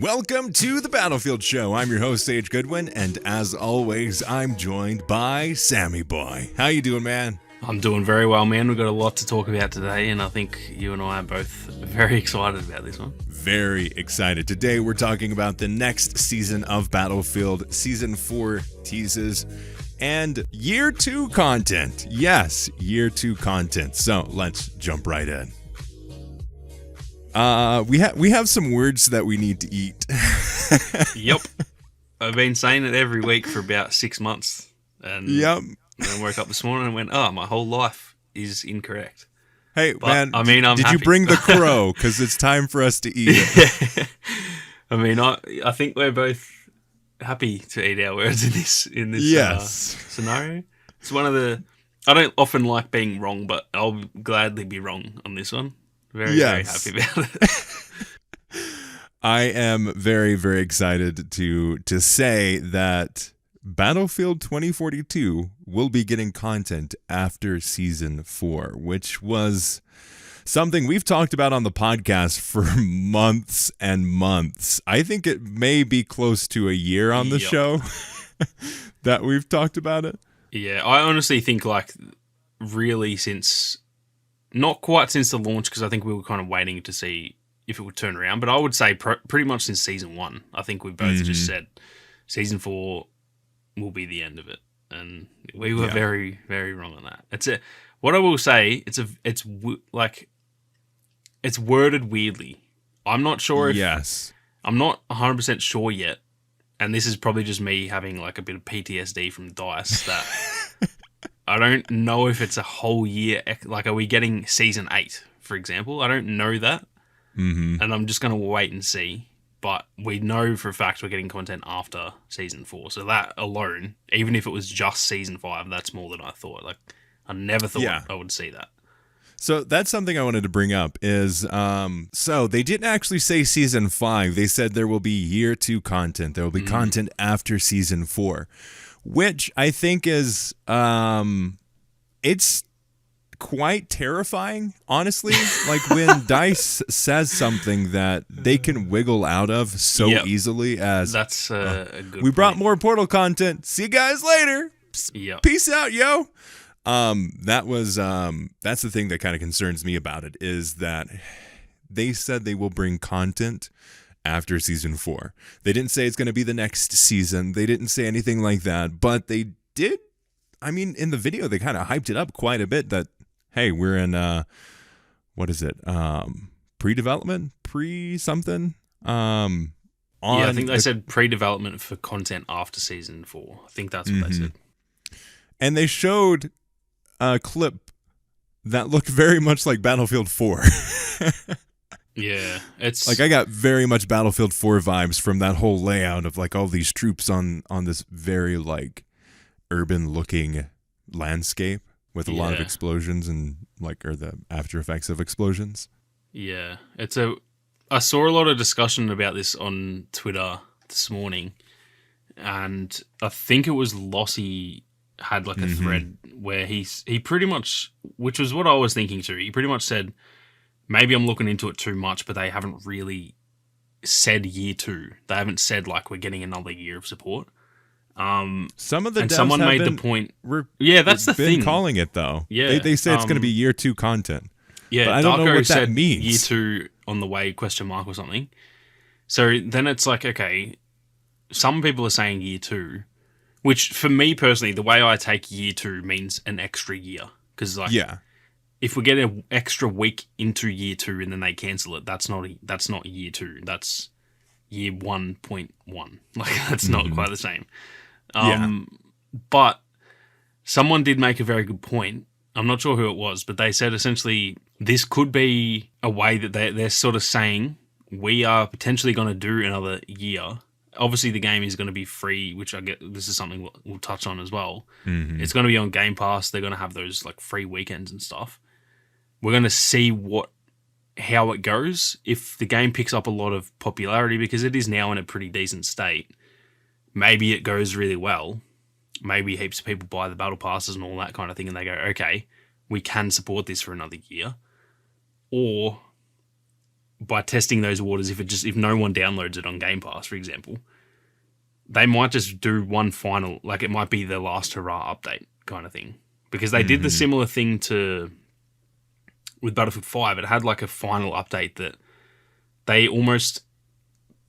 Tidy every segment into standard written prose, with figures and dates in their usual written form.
Welcome to the Battlefield Show. I'm your host, Sage Goodwin, and as always, I'm joined by Sammy Boy. How you doing, man? I'm doing very well, man. We've got a lot to talk about today, and I think you and I are both very excited about this one. Very excited. Today, we're talking about the next season of Battlefield, Season 4 teases, and Year 2 content. Yes, Year 2 content. So, let's jump right in. We have some words that we need to eat. Yep. I've been saying it every week for about 6 months. And yep. I woke up this morning and went, oh, my whole life is incorrect. Hey, but, man, I mean, I'm did happy. You bring the crow? Because it's time for us to eat it. I mean, I think we're both happy to eat our words in this yes. Scenario. It's one of the... I don't often like being wrong, but I'll gladly be wrong on this one. Very happy about it. I am very, very excited to say that Battlefield 2042 will be getting content after Season 4, which was something we've talked about on the podcast for months and months. I think it may be close to a year on the show that we've talked about it. Yeah, I honestly think really since... Not quite since the launch, because I think we were kind of waiting to see if it would turn around. But I would say pretty much since Season 1. I think we both just said Season 4 will be the end of it. And we were very, very wrong on that. What I will say, it's worded weirdly. I'm not sure if... Yes. I'm not 100% sure yet. And this is probably just me having a bit of PTSD from DICE that... I don't know if it's a whole year. Are we getting Season 8, for example? I don't know that. Mm-hmm. And I'm just going to wait and see. But we know for a fact we're getting content after Season 4. So that alone, even if it was just Season 5, that's more than I thought. I never thought I would see that. So that's something I wanted to bring up is, so they didn't actually say Season 5. They said there will be Year 2 content. There will be content after Season 4. Which I think is, it's quite terrifying, honestly. When DICE says something that they can wiggle out of so easily as... That's a good We brought more Portal content. See you guys later. Yep. Peace out, yo. That's the thing that kind of concerns me about it, is that they said they will bring content after Season 4. They didn't say it's going to be the next season. They didn't say anything like that, but they did. I mean, in the video, they kind of hyped it up quite a bit that, hey, we're in, what is it? Pre-development? Pre-something? I think they said pre-development for content after Season 4. I think that's what they said. And they showed a clip that looked very much like Battlefield 4. Yeah, it's... I got very much Battlefield 4 vibes from that whole layout of, all these troops on this very, urban-looking landscape with a lot of explosions and, or the after effects of explosions. Yeah, I saw a lot of discussion about this on Twitter this morning, and I think it was Lossy had, a thread where he pretty much, which was what I was thinking too, he pretty much said... Maybe I'm looking into it too much, but they haven't really said Year 2. They haven't said, we're getting another year of support. Some of the devs someone have made been, the point. That's the thing. Calling it, though. Yeah. They say it's going to be Year 2 content. Yeah, but I don't know what that means. Year 2 on the way, ? Or something. So then it's okay, some people are saying Year 2, which for me personally, the way I take Year 2 means an extra year. Because, if we get an extra week into Year 2 and then they cancel it, that's not Year 2. That's Year 1.1. That's not quite the same. But someone did make a very good point. I'm not sure who it was, but they said essentially this could be a way that they're sort of saying we are potentially going to do another year. Obviously, the game is going to be free, which I get. This is something we'll touch on as well. Mm-hmm. It's going to be on Game Pass. They're going to have those free weekends and stuff. We're going to see how it goes. If the game picks up a lot of popularity, because it is now in a pretty decent state, maybe it goes really well. Maybe heaps of people buy the battle passes and all that kind of thing, and they go, okay, we can support this for another year. Or by testing those waters, if no one downloads it on Game Pass, for example, they might just do one final, like it might be the last hurrah update kind of thing. Because they did the similar thing with Battlefield 5. It had like a final update that they almost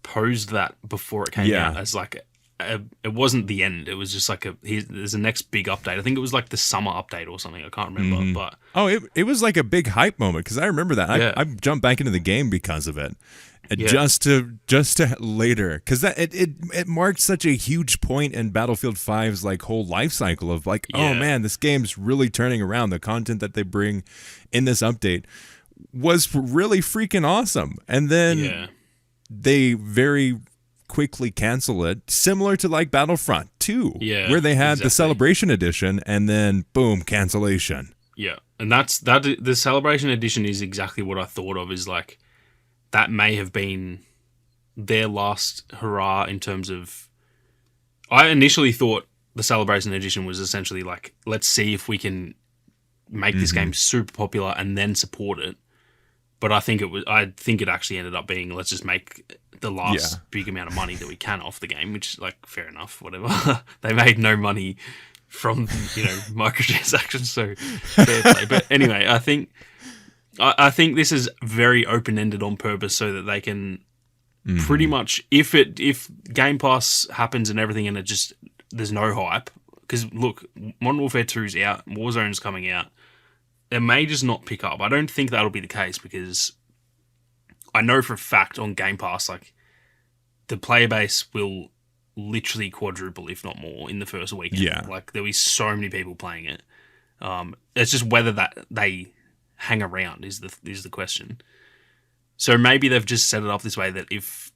posed that before it came out as like it wasn't the end. It was just like there's a next big update. I think it was like the summer update or something. I can't remember, but it was like a big hype moment because I remember that. I jumped back into the game because of it. Just to later, because it marked such a huge point in Battlefield 5's like whole life cycle of like, oh man, this game's really turning around. The content that they bring in this update was really freaking awesome, and then they very quickly cancel it, similar to like Battlefront 2, where they had the Celebration Edition, and then boom, cancellation. Yeah, and the Celebration Edition is exactly what I thought of. Is like, that may have been their last hurrah in terms of... I initially thought the Celebration Edition was essentially like, let's see if we can make this game super popular and then support it. But I think it actually ended up being, let's just make the last big amount of money that we can off the game, which, like, fair enough, whatever. They made no money from, microtransactions, so fair play. But anyway, I think this is very open-ended on purpose so that they can pretty much, if Game Pass happens and everything and there's no hype, because look, Modern Warfare 2's out, Warzone's coming out, it may just not pick up. I don't think that'll be the case because I know for a fact on Game Pass, like, the player base will literally quadruple, if not more, in the first weekend. Yeah. Like, there'll be so many people playing it. It's just whether that they hang around is the question. So maybe they've just set it up this way that if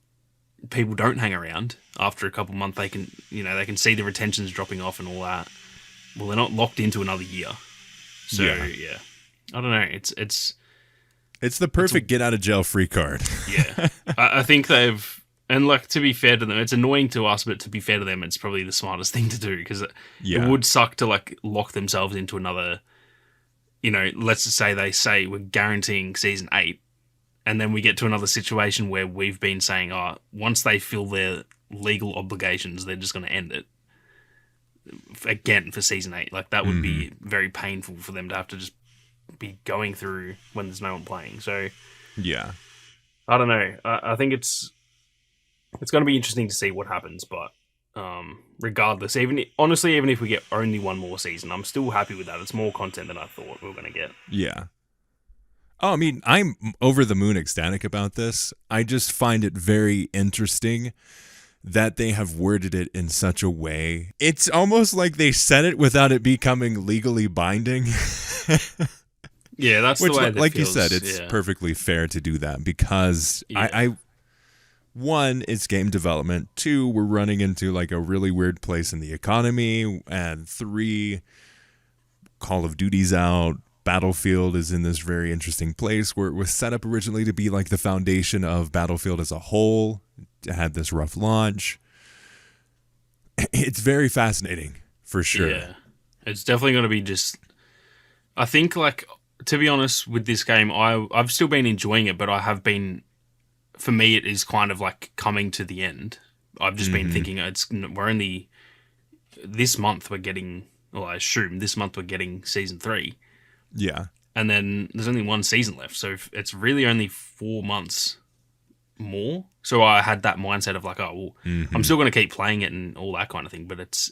people don't hang around after a couple months, they can see the retentions dropping off and all that. Well, they're not locked into another year. So yeah. I don't know. It's the perfect get out of jail free card. Yeah, I think they've, and like, to be fair to them, it's annoying to us, but to be fair to them, it's probably the smartest thing to do because it would suck to like lock themselves into another. Let's just say they say we're guaranteeing season 8, and then we get to another situation where we've been saying, once they fill their legal obligations, they're just going to end it again for season 8. Like, that would be very painful for them to have to just be going through when there's no one playing. So yeah, I don't know. I think it's going to be interesting to see what happens, but regardless, even if we get only one more season, I'm still happy with that. It's more content than I thought we were going to get. Yeah. Oh, I mean, I'm over the moon ecstatic about this. I just find it very interesting that they have worded it in such a way. It's almost like they said it without it becoming legally binding. Yeah, that's the way that like feels. You said, it's perfectly fair to do that because one, it's game development. 2, we're running into like a really weird place in the economy. And 3, Call of Duty's out. Battlefield is in this very interesting place where it was set up originally to be like the foundation of Battlefield as a whole. It had this rough launch. It's very fascinating, for sure. Yeah, it's definitely going to be just... I think, like, to be honest, with this game, I've still been enjoying it, but I have been... For me, it is kind of like coming to the end. I've just been thinking we're only... This month we're getting... Well, I assume this month we're getting Season 3. Yeah. And then there's only one season left, so it's really only 4 months more. So I had that mindset of like, I'm still going to keep playing it and all that kind of thing, but it's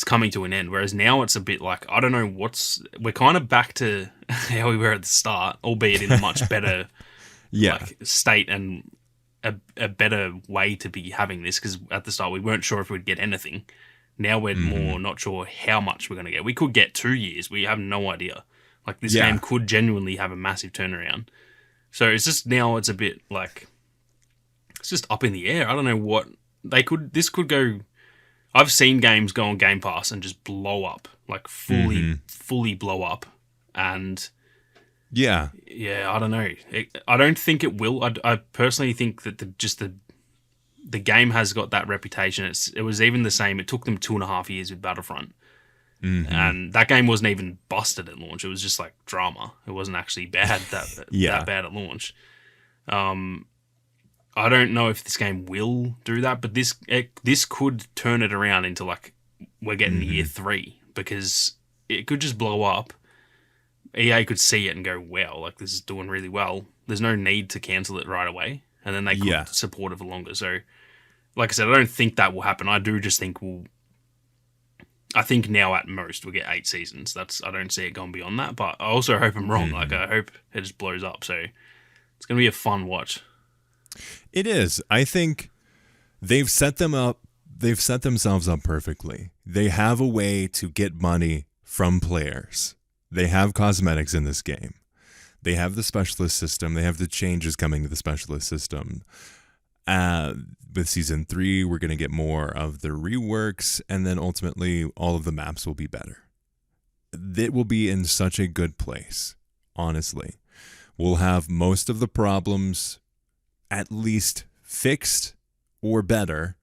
coming to an end. Whereas now it's a bit like, I don't know we're kind of back to how we were at the start, albeit in a much better state and a better way to be having this, because at the start we weren't sure if we'd get anything. Now we're more not sure how much we're going to get. We could get 2 years. We have no idea. Like, this game could genuinely have a massive turnaround. So it's just now it's a bit like, it's just up in the air. I don't know what this could go. I've seen games go on Game Pass and just blow up, like fully blow up. And yeah, I don't know. I don't think it will. I personally think that the game has got that reputation. It was even the same. It took them 2.5 years with Battlefront. And that game wasn't even busted at launch. It was just like drama. It wasn't actually bad that bad at launch. I don't know if this game will do that, but this could turn it around into like we're getting year 3, because it could just blow up. EA could see it and go, wow, like this is doing really well. There's no need to cancel it right away. And then they could support it for longer. So, like I said, I don't think that will happen. I do just think I think now at most we'll get 8 seasons. I don't see it going beyond that, but I also hope I'm wrong. Like, I hope it just blows up. So it's going to be a fun watch. It is. I think they've set them up. They've set themselves up perfectly. They have a way to get money from players. They have cosmetics in this game. They have the specialist system. They have the changes coming to the specialist system. With Season 3, we're going to get more of the reworks, and then ultimately all of the maps will be better. It will be in such a good place, honestly. We'll have most of the problems at least fixed or better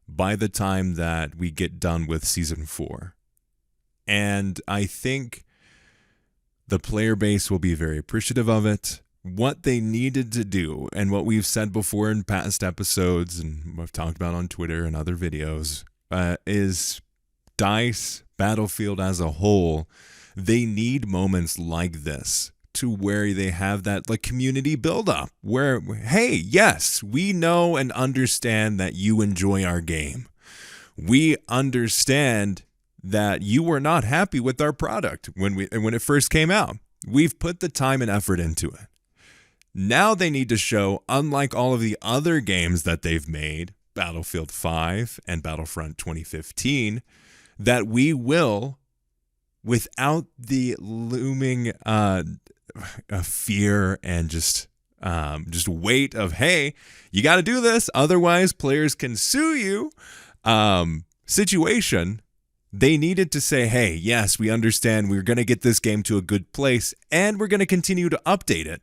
by the time that we get done with Season 4. And I think the player base will be very appreciative of it. What they needed to do, and what we've said before in past episodes, and I've talked about on Twitter and other videos, is DICE, Battlefield as a whole, they need moments like this to where they have that like community buildup where, hey, yes, we know and understand that you enjoy our game. We understand that you were not happy with our product when it first came out. We've put the time and effort into it. Now they need to show, unlike all of the other games that they've made, Battlefield 5 and Battlefront 2015, that we will, without the looming fear and just weight of, hey, you got to do this, otherwise players can sue you, situation, they needed to say, hey, yes, we understand we're going to get this game to a good place and we're going to continue to update it.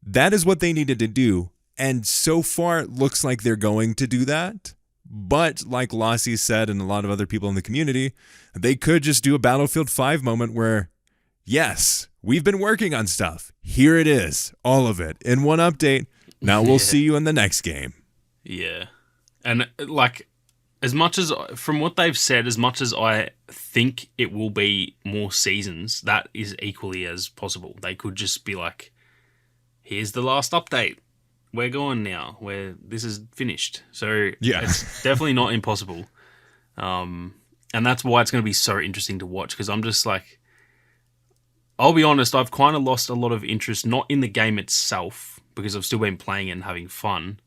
That is what they needed to do. And so far, it looks like they're going to do that. But like Lassie said, and a lot of other people in the community, they could just do a Battlefield 5 moment where, yes, we've been working on stuff. Here it is, all of it, in one update. Now we'll see you in the next game. Yeah. And like, as much as, from what they've said, as much as I think it will be more seasons, that is equally as possible. They could just be like, here's the last update. We're going now. This is finished. So it's definitely not impossible. And that's why it's going to be so interesting to watch, because I'm just like, I'll be honest, I've kind of lost a lot of interest, not in the game itself, because I've still been playing it and having fun,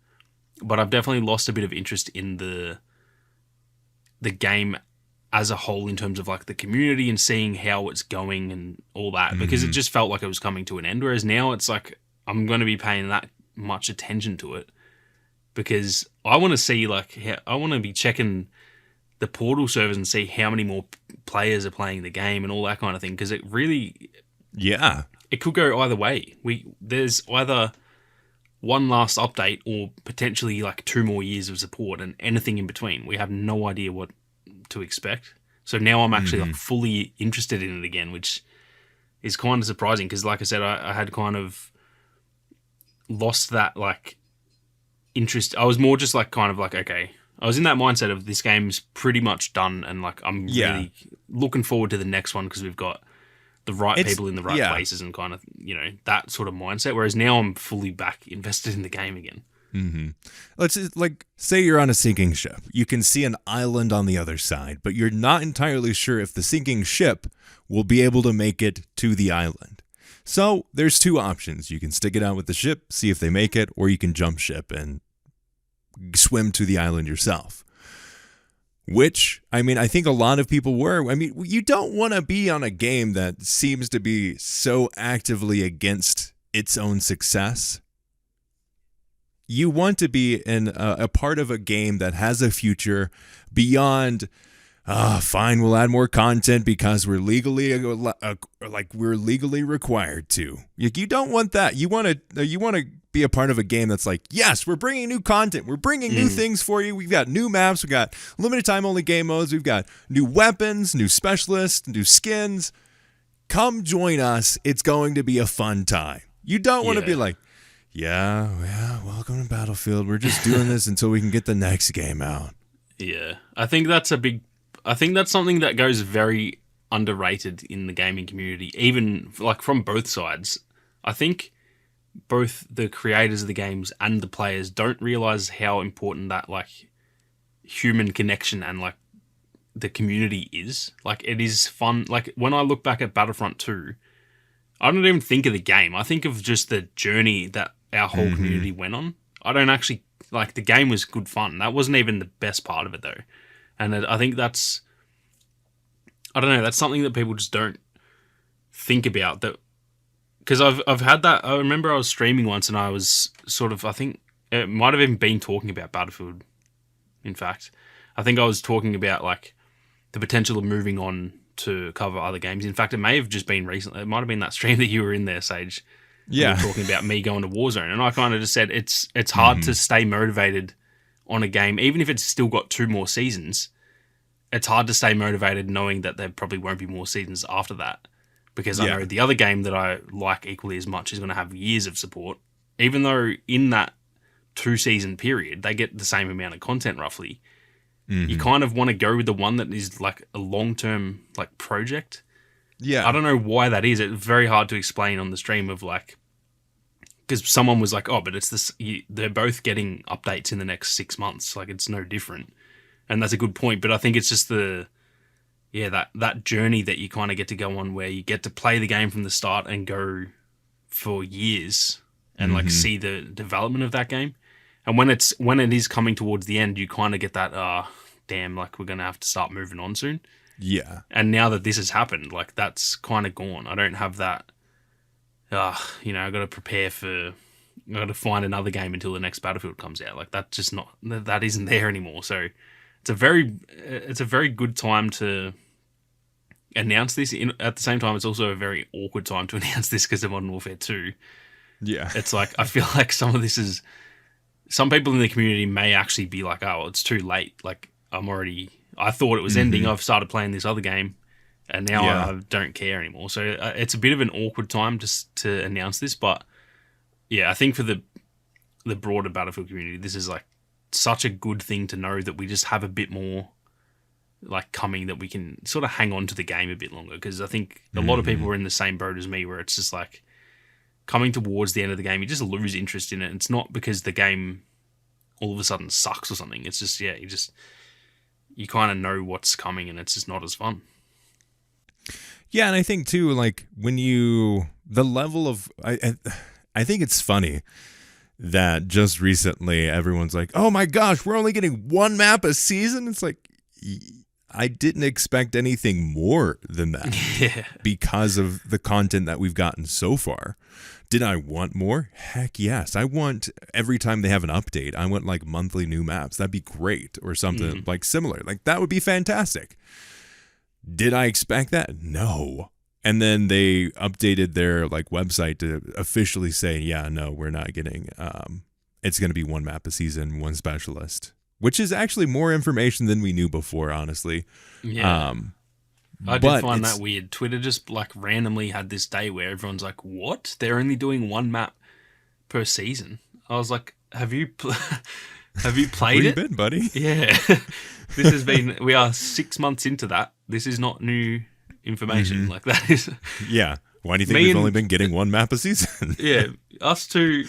but I've definitely lost a bit of interest in the game as a whole in terms of like the community and seeing how it's going and all that, because it just felt like it was coming to an end. Whereas now it's like, I'm going to be paying that much attention to it because I want to see I want to be checking the portal servers and see how many more players are playing the game and all that kind of thing, because it really, it could go either way. There's either one last update or potentially like 2 more years of support and anything in between. We have no idea what to expect. So now I'm actually like fully interested in it again, which is kind of surprising because, like I said, I had kind of lost that like interest. I was more just like kind of like, okay, I was in that mindset of this game's pretty much done and like I'm really looking forward to the next one because we've got the right people in the right places and kind of, that sort of mindset. Whereas now I'm fully back invested in the game again. Let's like say you're on a sinking ship. You can see an island on the other side, but you're not entirely sure if the sinking ship will be able to make it to the island. So there's 2 options. You can stick it out with the ship, see if they make it, or you can jump ship and swim to the island yourself. Which, I mean, I think a lot of people were. I mean, you don't want to be on a game that seems to be so actively against its own success. You want to be in a part of a game that has a future beyond, fine, we'll add more content because we're legally we're legally required to. You don't want that. You want to be a part of a game that's like, yes, we're bringing new content. We're bringing new things for you. We've got new maps. We've got limited time only game modes. We've got new weapons, new specialists, new skins. Come join us. It's going to be a fun time. You don't want to be like, yeah, welcome to Battlefield. We're just doing this until we can get the next game out. Yeah. I think that's something that goes very underrated in the gaming community, even like from both sides. I think both the creators of the games and the players don't realize how important that like human connection and like the community is. Like, it is fun. Like, when I look back at Battlefront 2, I don't even think of the game. I think of just the journey that our whole community went on. I don't actually, like, the game was good fun. That wasn't even the best part of it, though. And I think that's, I don't know, that's something that people just don't think about. That, because I've had that. I remember I was streaming once and I was sort of, I think it might have even been talking about Battlefield, in fact. I think I was talking about, like, the potential of moving on to cover other games. In fact, it may have just been recently. It might have been that stream that you were in there, Sage. Yeah. We were talking about me going to Warzone. And I kind of just said it's hard to stay motivated on a game, even if it's still got 2 more seasons. It's hard to stay motivated knowing that there probably won't be more seasons after that. Because I know the other game that I like equally as much is going to have years of support. Even though in that 2-season period, they get the same amount of content roughly. You kind of want to go with the one that is like a long-term like project. Yeah. I don't know why that is. It's very hard to explain on the stream of like, because someone was like, oh, but it's this, they're both getting updates in the next 6 months. Like, it's no different. And that's a good point. But I think it's just that journey that you kind of get to go on where you get to play the game from the start and go for years and like see the development of that game. And when it is coming towards the end, you kind of get that, damn, like, we're going to have to start moving on soon. Yeah. And now that this has happened, like, that's kind of gone. I don't have that, I got to prepare for, I got to find another game until the next Battlefield comes out. Like, that's just not, that isn't there anymore. So it's a very good time to announce this. At the same time, it's also a very awkward time to announce this because of Modern Warfare 2. Yeah. It's like, I feel like some of this is, some people in the community may actually be like, oh, it's too late. Like, I thought it was ending. I've started playing this other game and now I don't care anymore. So it's a bit of an awkward time just to announce this. But yeah, I think for the broader Battlefield community, this is like such a good thing to know that we just have a bit more like coming, that we can sort of hang on to the game a bit longer. Because I think a lot of people are in the same boat as me, where it's just like, coming towards the end of the game, you just lose interest in it. It's not because the game all of a sudden sucks or something. It's just, you kind of know what's coming and it's just not as fun. Yeah, and I think too, like, the level of, I think it's funny that just recently everyone's like, oh my gosh, we're only getting 1 map a season. It's like, I didn't expect anything more than that because of the content that we've gotten so far. Did I want more? Heck yes. I want, every time they have an update, I want like monthly new maps. That'd be great. Or something like similar. Like, that would be fantastic. Did I expect that? No. And then they updated their like website to officially say, yeah, no, we're not getting, it's going to be 1 map a season, 1 specialist, which is actually more information than we knew before, honestly. Yeah. I did find that weird. Twitter just like randomly had this day where everyone's like, what? They're only doing 1 map per season. I was like, have you played Where it? you been, buddy? Yeah. We are 6 months into that. This is not new information. Like, that is. Yeah. Why do you think we've only been getting 1 map a season? Yeah. Us two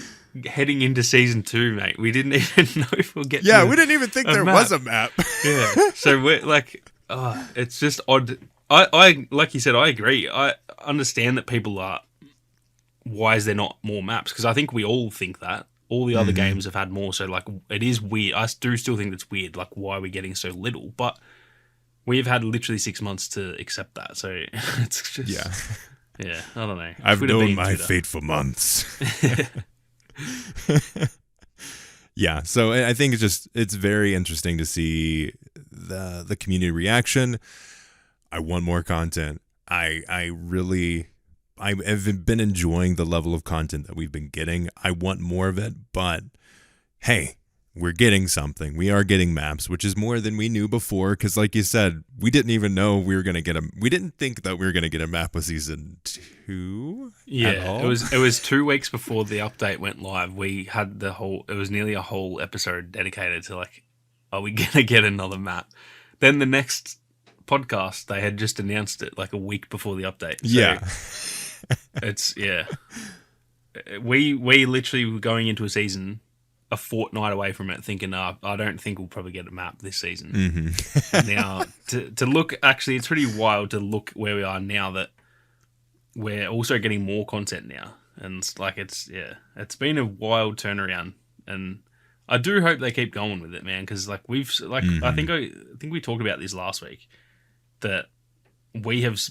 heading into season 2, mate. We didn't even know if we'll get we didn't even think there was a map. Yeah. So we're like, it's just odd. I like you said, I agree. I understand that people are, why is there not more maps? Because I think we all think that. All the other games have had more, so like, it is weird. I do still think it's weird, like, why are we getting so little? But we've had literally 6 months to accept that, so it's just... Yeah, I don't know. I've known my fate for months. Yeah, so I think it's very interesting to see the community reaction. I want more content. I really I have been enjoying the level of content that we've been getting. I want more of it, but hey, we're getting something. We are getting maps, which is more than we knew before. Because, like you said, we didn't even know we were going to get we didn't think that we were going to get a map with season 2. Yeah, at all. it was 2 weeks before the update went live. We had it was nearly a whole episode dedicated to like, are we going to get another map? Then the next podcast, they had just announced it like a week before the update. So it's we literally were going into a season a fortnight away from it, thinking, I don't think we'll probably get a map this season. Mm-hmm. Now, to look, actually, it's pretty wild to look where we are now that we're also getting more content now. And it's been a wild turnaround. And I do hope they keep going with it, man, because like I think we talked about this last week, that we have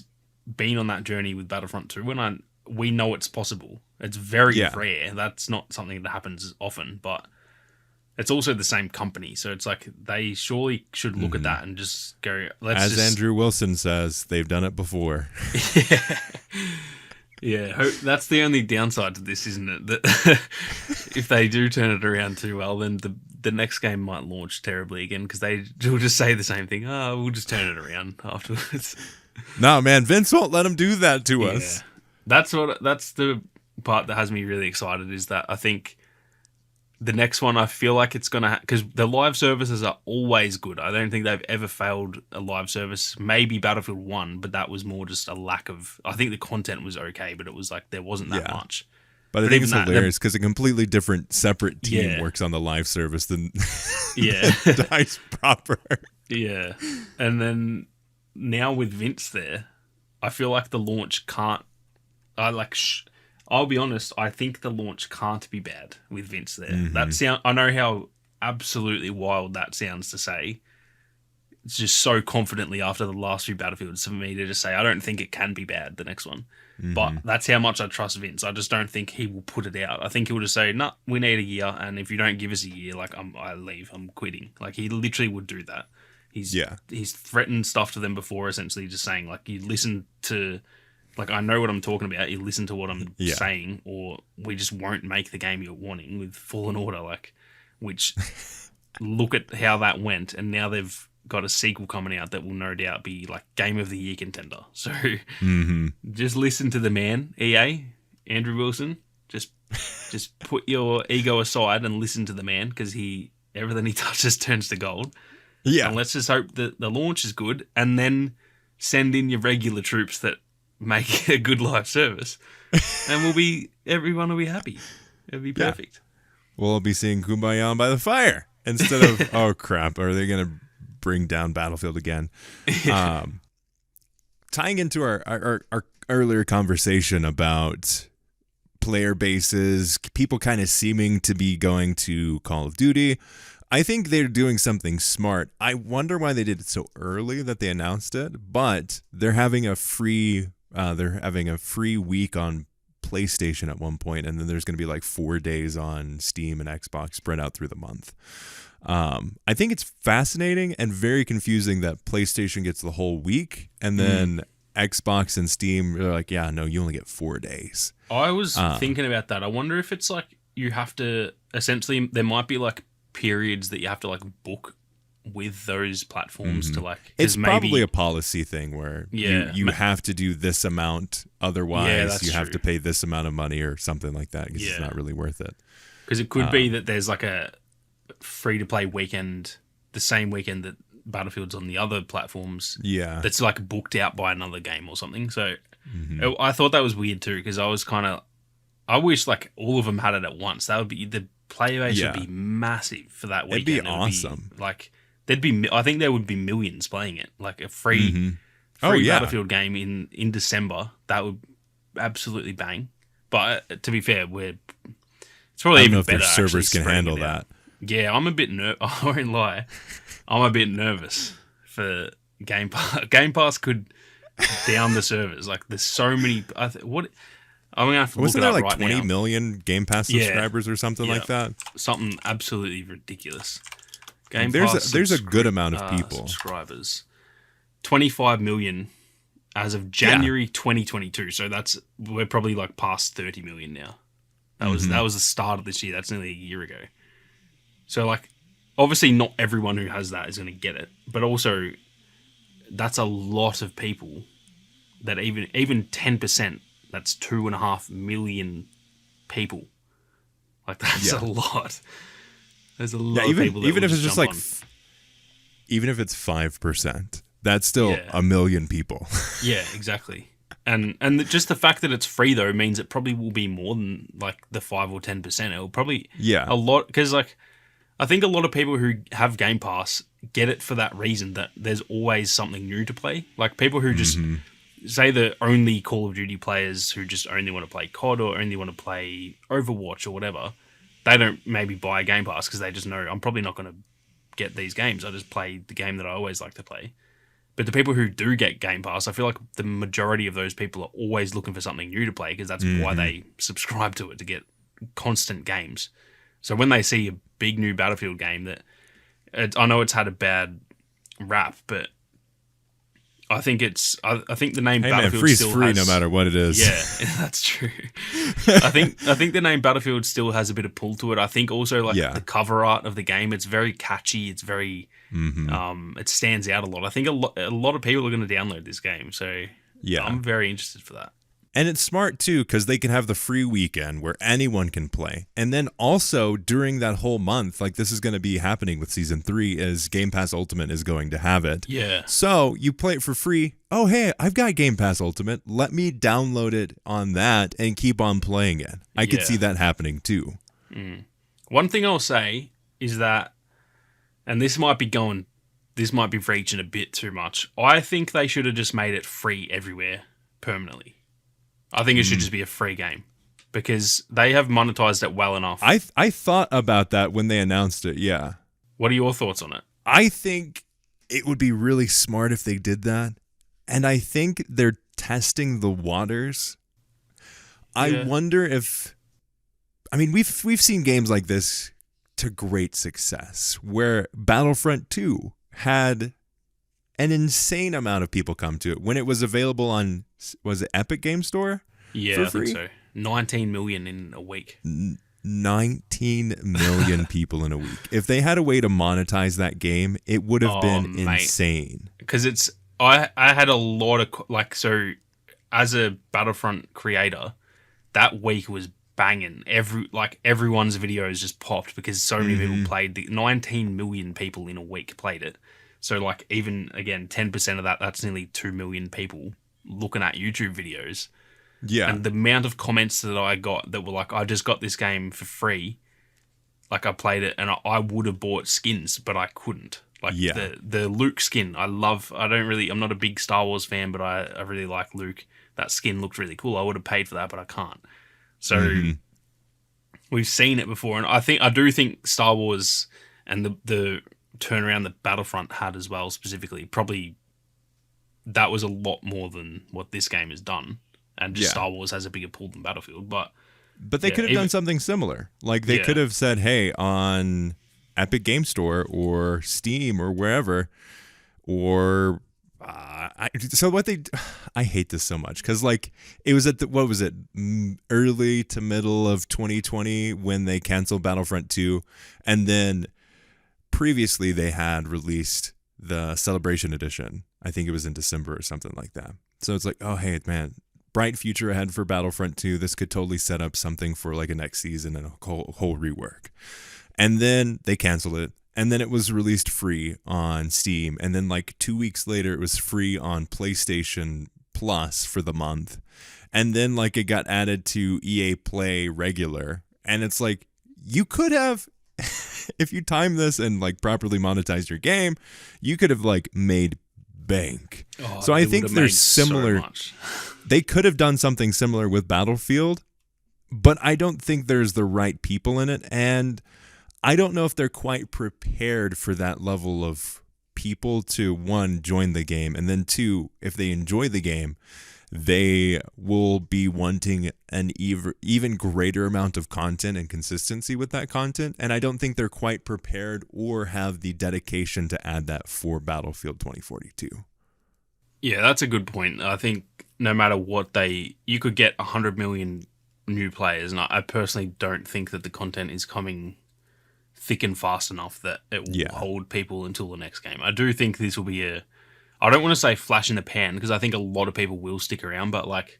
been on that journey with Battlefront 2, and we know it's possible. It's very rare. That's not something that happens often, but it's also the same company. So it's like they surely should look at that and just go, Andrew Wilson says, they've done it before. Yeah, that's the only downside to this, isn't it? That if they do turn it around too well, then the next game might launch terribly again, because they will just say the same thing. Oh, we'll just turn it around afterwards. No, man, Vince won't let him do that to us. That's the part that has me really excited, is that I think the next one, I feel like it's going to... Because the live services are always good. I don't think they've ever failed a live service. Maybe Battlefield 1, but that was more just a lack of... I think the content was okay, but it was like there wasn't that much. But I think it's hilarious because a completely different, separate team works on the live service than DICE proper. Yeah. And then now with Vince there, I feel like the launch can't... I'll be honest, I think the launch can't be bad with Vince there. Mm-hmm. I know how absolutely wild that sounds to say. It's just so confidently after the last few Battlefields for me to just say, I don't think it can be bad, the next one. Mm-hmm. But that's how much I trust Vince. I just don't think he will put it out. I think he will just say, no, we need a year, and if you don't give us a year, like I leave, I'm quitting. Like he literally would do that. He's threatened stuff to them before, essentially just saying, like, you listen to... Like, I know what I'm talking about. You listen to what I'm saying, or we just won't make the game you're wanting with Fallen Order, which look at how that went, and now they've got a sequel coming out that will no doubt be like Game of the Year contender. So just listen to the man, EA, Andrew Wilson. Just put your ego aside and listen to the man, because everything he touches turns to gold. Yeah. And let's just hope that the launch is good, and then send in your regular troops that make a good live service, and everyone will be happy. It'll be perfect. We'll be seeing Kumbaya by the fire instead of, oh crap, are they going to bring down Battlefield again? Tying into our earlier conversation about player bases, people kind of seeming to be going to Call of Duty, I think they're doing something smart. I wonder why they did it so early that they announced it, but they're having a free week on PlayStation at one point, and then there's going to be like 4 days on Steam and Xbox spread out through the month. I think it's fascinating and very confusing that PlayStation gets the whole week, and then Xbox and Steam are like, yeah, no, you only get 4 days. I was thinking about that. I wonder if it's like you have to, essentially, there might be like periods that you have to like book with those platforms to like... It's probably a policy thing where you have to do this amount, otherwise you have to pay this amount of money or something like that, because it's not really worth it. Because it could be that there's like a free-to-play weekend, the same weekend that Battlefield's on the other platforms, that's like booked out by another game or something. So I thought that was weird too, because I wish like all of them had it at once. That would be... The player base would be massive for that weekend. It'd be awesome. I think there would be millions playing it. Like a free Battlefield game in December, that would absolutely bang. But to be fair, it's probably even better. Their servers can handle that. Yeah, I'm a bit I won't lie. I'm a bit nervous for Game Pass. Game Pass could down the servers. Like there's so many. I'm gonna have to look it up right now. Wasn't there like 20 million Game Pass subscribers or something like that? Something absolutely ridiculous. Game Pass there's a good amount of people. Subscribers. 25 million as of January 2022. So we're probably like past 30 million now. That was the start of this year. That's nearly a year ago. So like, obviously not everyone who has that is going to get it, but also that's a lot of people that even 10%, that's 2.5 million people. Like that's a lot. There's a lot of people that even if it's just just like, on. even if it's 5%, that's still a million people. Yeah, exactly. And just the fact that it's free though means it probably will be more than like the 5 or 10%. It'll probably a lot, because like I think a lot of people who have Game Pass get it for that reason, that there's always something new to play. Like people who just say the only Call of Duty players who just only want to play COD or only want to play Overwatch or whatever, they don't maybe buy a Game Pass because they just know I'm probably not going to get these games. I just play the game that I always like to play. But the people who do get Game Pass, I feel like the majority of those people are always looking for something new to play because that's why they subscribe to it, to get constant games. So when they see a big new Battlefield game I know it's had a bad rap, but I think I think the name Battlefield free's still free has, no matter what it is. Yeah, that's true. I think the name Battlefield still has a bit of pull to it. I think also like the cover art of the game, it's very catchy. It's very it stands out a lot. I think a lot of people are going to download this game, so I'm very interested for that. And it's smart, too, because they can have the free weekend where anyone can play. And then also during that whole month, like this is going to be happening with Season 3, is Game Pass Ultimate is going to have it. Yeah. So you play it for free. Oh, hey, I've got Game Pass Ultimate. Let me download it on that and keep on playing it. I could see that happening, too. One thing I'll say is that, and this might be reaching a bit too much, I think they should have just made it free everywhere permanently. I think it should just be a free game because they have monetized it well enough. I thought about that when they announced it, yeah. What are your thoughts on it? I think it would be really smart if they did that. And I think they're testing the waters. Yeah. I wonder if... I mean, we've seen games like this to great success, where Battlefront 2 had an insane amount of people come to it when it was available on, was it Epic Game Store? Yeah, I think so. 19 million in a week. 19 million people in a week. If they had a way to monetize that game, it would have been insane. Because I had a lot of, so as a Battlefront creator, that week was banging. Everyone's videos just popped because so many people played 19 million people in a week played it. So, like, even, again, 10% of that's nearly 2 million people looking at YouTube videos. Yeah. And the amount of comments that I got that were like, I just got this game for free. Like, I played it, and I would have bought skins, but I couldn't. Like, the Luke skin, I'm not a big Star Wars fan, but I really like Luke. That skin looked really cool. I would have paid for that, but I can't. So, we've seen it before, and I do think Star Wars and the turnaround that Battlefront had as well, specifically, probably that was a lot more than what this game has done, and just Star Wars has a bigger pull than Battlefield. But they could have done something similar. Like they could have said, "Hey, on Epic Game Store or Steam or wherever," or I hate this so much because like it was at early to middle of 2020 when they canceled Battlefront 2, and then previously they had released the Celebration Edition. I think it was in December or something like that. So it's like, oh, hey, man, bright future ahead for Battlefront 2. This could totally set up something for like a next season and a whole rework. And then they canceled it. And then it was released free on Steam. And then like 2 weeks later, it was free on PlayStation Plus for the month. And then like it got added to EA Play regular. And it's like, you could have... if you time this and like properly monetize your game, you could have like made bank. So I think they're similar. They could have done something similar with Battlefield, but I don't think there's the right people in it. And I don't know if they're quite prepared for that level of people to, one, join the game. And then two, if they enjoy the game, they will be wanting an even greater amount of content and consistency with that content. And I don't think they're quite prepared or have the dedication to add that for Battlefield 2042. Yeah, that's a good point. I think no matter what you could get 100 million new players, and I personally don't think that the content is coming thick and fast enough that it will hold people until the next game. I do think this will be I don't want to say flash in the pan, because I think a lot of people will stick around, but like,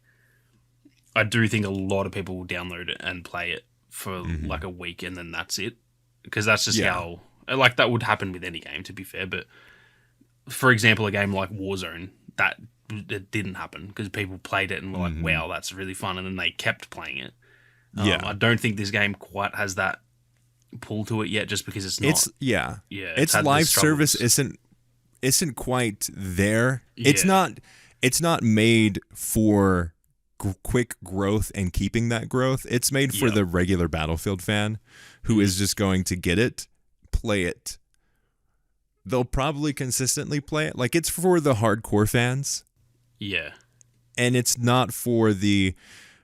I do think a lot of people will download it and play it for like a week, and then that's it. Because that's just how, like, that would happen with any game, to be fair. But for example, a game like Warzone, it didn't happen because people played it and were like, wow, that's really fun. And then they kept playing it. I don't think this game quite has that pull to it yet, just because it's not. Its live service isn't quite there. Yeah. It's not made for quick growth and keeping that growth. It's made for the regular Battlefield fan who is just going to get it, play it. They'll probably consistently play it. Like, it's for the hardcore fans. Yeah. And it's not for the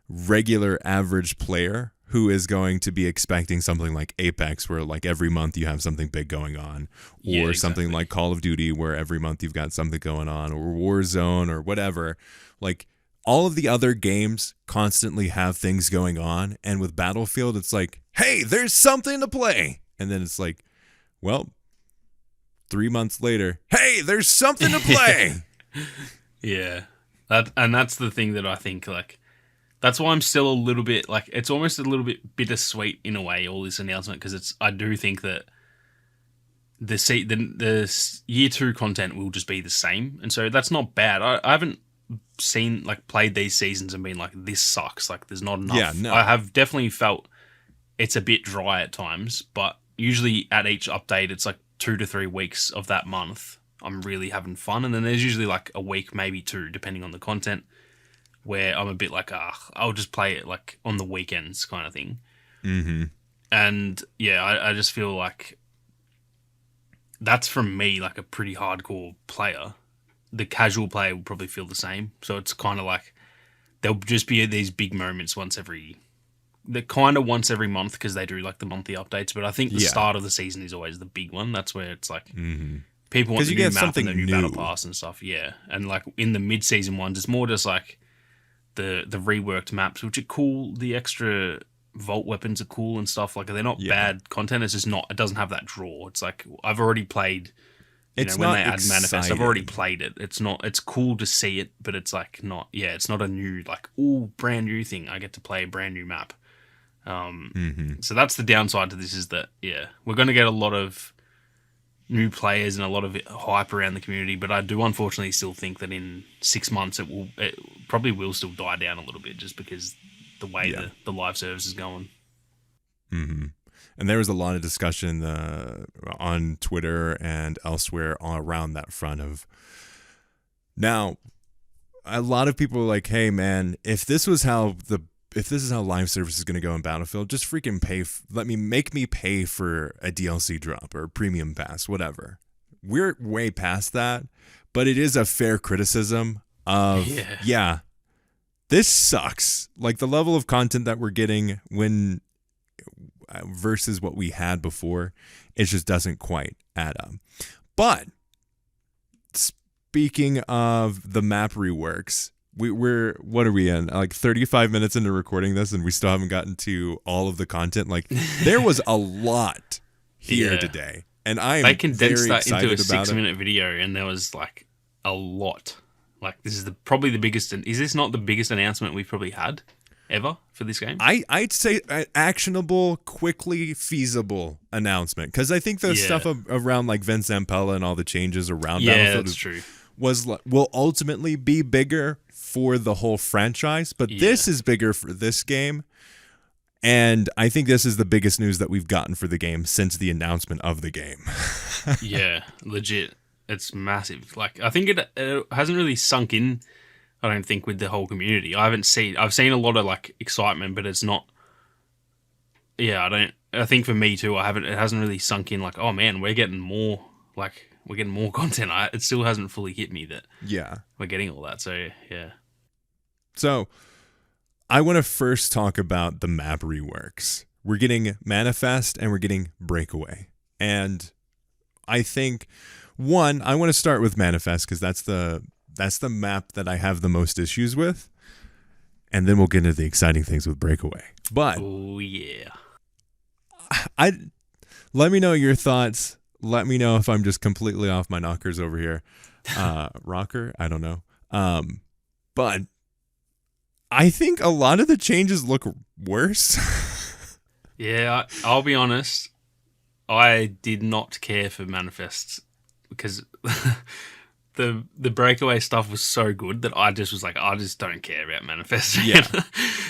regular average player who is going to be expecting something like Apex, where like every month you have something big going on, or something like Call of Duty, where every month you've got something going on, or Warzone, or whatever. Like, all of the other games constantly have things going on, and with Battlefield, it's like, hey, there's something to play. And then it's like, well, 3 months later, hey, there's something to play. Yeah. That's the thing that I think, like, that's why I'm still a little bit, like, it's almost a little bit bittersweet in a way, all this announcement, because I do think that the year 2 content will just be the same, and so that's not bad. I haven't played these seasons and been like, this sucks, like, there's not enough. Yeah, no. I have definitely felt it's a bit dry at times, but usually at each update, it's like 2 to 3 weeks of that month I'm really having fun, and then there's usually like a week, maybe 2, depending on the content, where I'm a bit like, I'll just play it like on the weekends kind of thing. Mm-hmm. And yeah, I just feel like that's, from me, like a pretty hardcore player. The casual player will probably feel the same. So it's kind of like there'll just be these big moments once every month, because they do like the monthly updates. But I think the start of the season is always the big one. That's where it's like people want the new map and the new battle pass and stuff. Yeah, and like in the mid-season ones, it's more just like the reworked maps, which are cool. The extra vault weapons are cool and stuff. Like, they're not bad content. It's just not. It doesn't have that draw. It's like, I've already played. When they add manifest, I've already played it. It's not. It's cool to see it, but it's like not. Yeah, it's not a new, like, brand new thing. I get to play a brand new map. So that's the downside to this, is that we're going to get a lot of new players and a lot of hype around the community, but I do unfortunately still think that in 6 months it probably will still die down a little bit, just because the way the live service is going. Mm-hmm. And there was a lot of discussion on Twitter and elsewhere around that front of, now, a lot of people are like, hey man, if this is how live service is going to go in Battlefield, just freaking make me pay for a DLC drop or a premium pass, whatever. We're way past that, but it is a fair criticism of, this sucks. Like, the level of content that we're getting versus what we had before, it just doesn't quite add up. But speaking of the map reworks, we're what are we in, like 35 minutes into recording this, and we still haven't gotten to all of the content. Like, there was a lot here today, and they condensed that into a 6-minute video, and there was like a lot. Like, this is probably the biggest. Is this not the biggest announcement we've probably had ever for this game? I'd say an actionable, quickly feasible announcement, because I think the stuff around like Vince Zampella and all the changes around Battlefield that's true. will ultimately be bigger for the whole franchise, but this is bigger for this game, and I think this is the biggest news that we've gotten for the game since the announcement of the game. Yeah, legit. It's massive. Like, I think it hasn't really sunk in, I don't think, with the whole community. I've seen a lot of like excitement, but it's not. Yeah, I think for me too, it hasn't really sunk in, like, oh man, we're getting more content. It still hasn't fully hit me that we're getting all that. So yeah. So I want to first talk about the map reworks. We're getting Manifest and we're getting Breakaway. And I think, one, I want to start with Manifest, because that's the That's the map that I have the most issues with. And then we'll get into the exciting things with Breakaway. But oh yeah, let me know your thoughts. Let me know if I'm just completely off my knockers over here. Rocker? I don't know. But I think a lot of the changes look worse. yeah. I'll be honest. I did not care for manifests because the breakaway stuff was so good that I just was like, I just don't care about manifests. Yeah.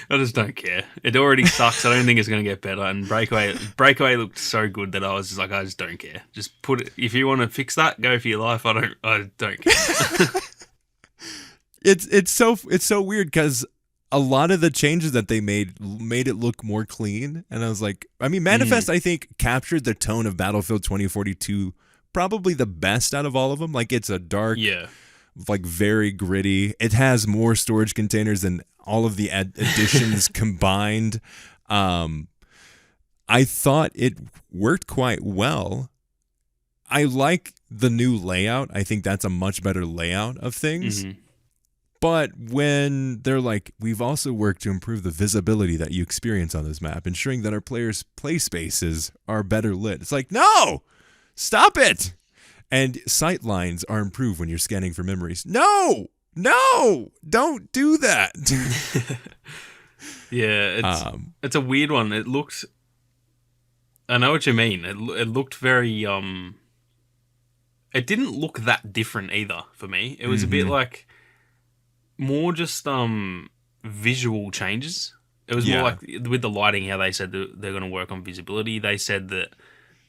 I just don't care. It already sucks. I don't think it's going to get better. And breakaway looked so good that I was just like, I just don't care. Just put it. If you want to fix that, go for your life. I don't care. It's so weird because a lot of the changes that they made it look more clean. And I was like, I mean, Manifest, I think, captured the tone of Battlefield 2042 probably the best out of all of them. Like, it's a dark, like, very gritty. It has more storage containers than all of the additions combined. I thought it worked quite well. I like the new layout. I think that's a much better layout of things. Mm-hmm. But when they're like, we've also worked to improve the visibility that you experience on this map, ensuring that our players' play spaces are better lit. It's like, no, stop it. And sight lines are improved when you're scanning for memories. No, don't do that. Yeah, it's a weird one. It looked, I know what you mean. It looked very, it didn't look that different either for me. It was a bit like, more just visual changes. It was more like with the lighting, how they said that they're going to work on visibility. They said that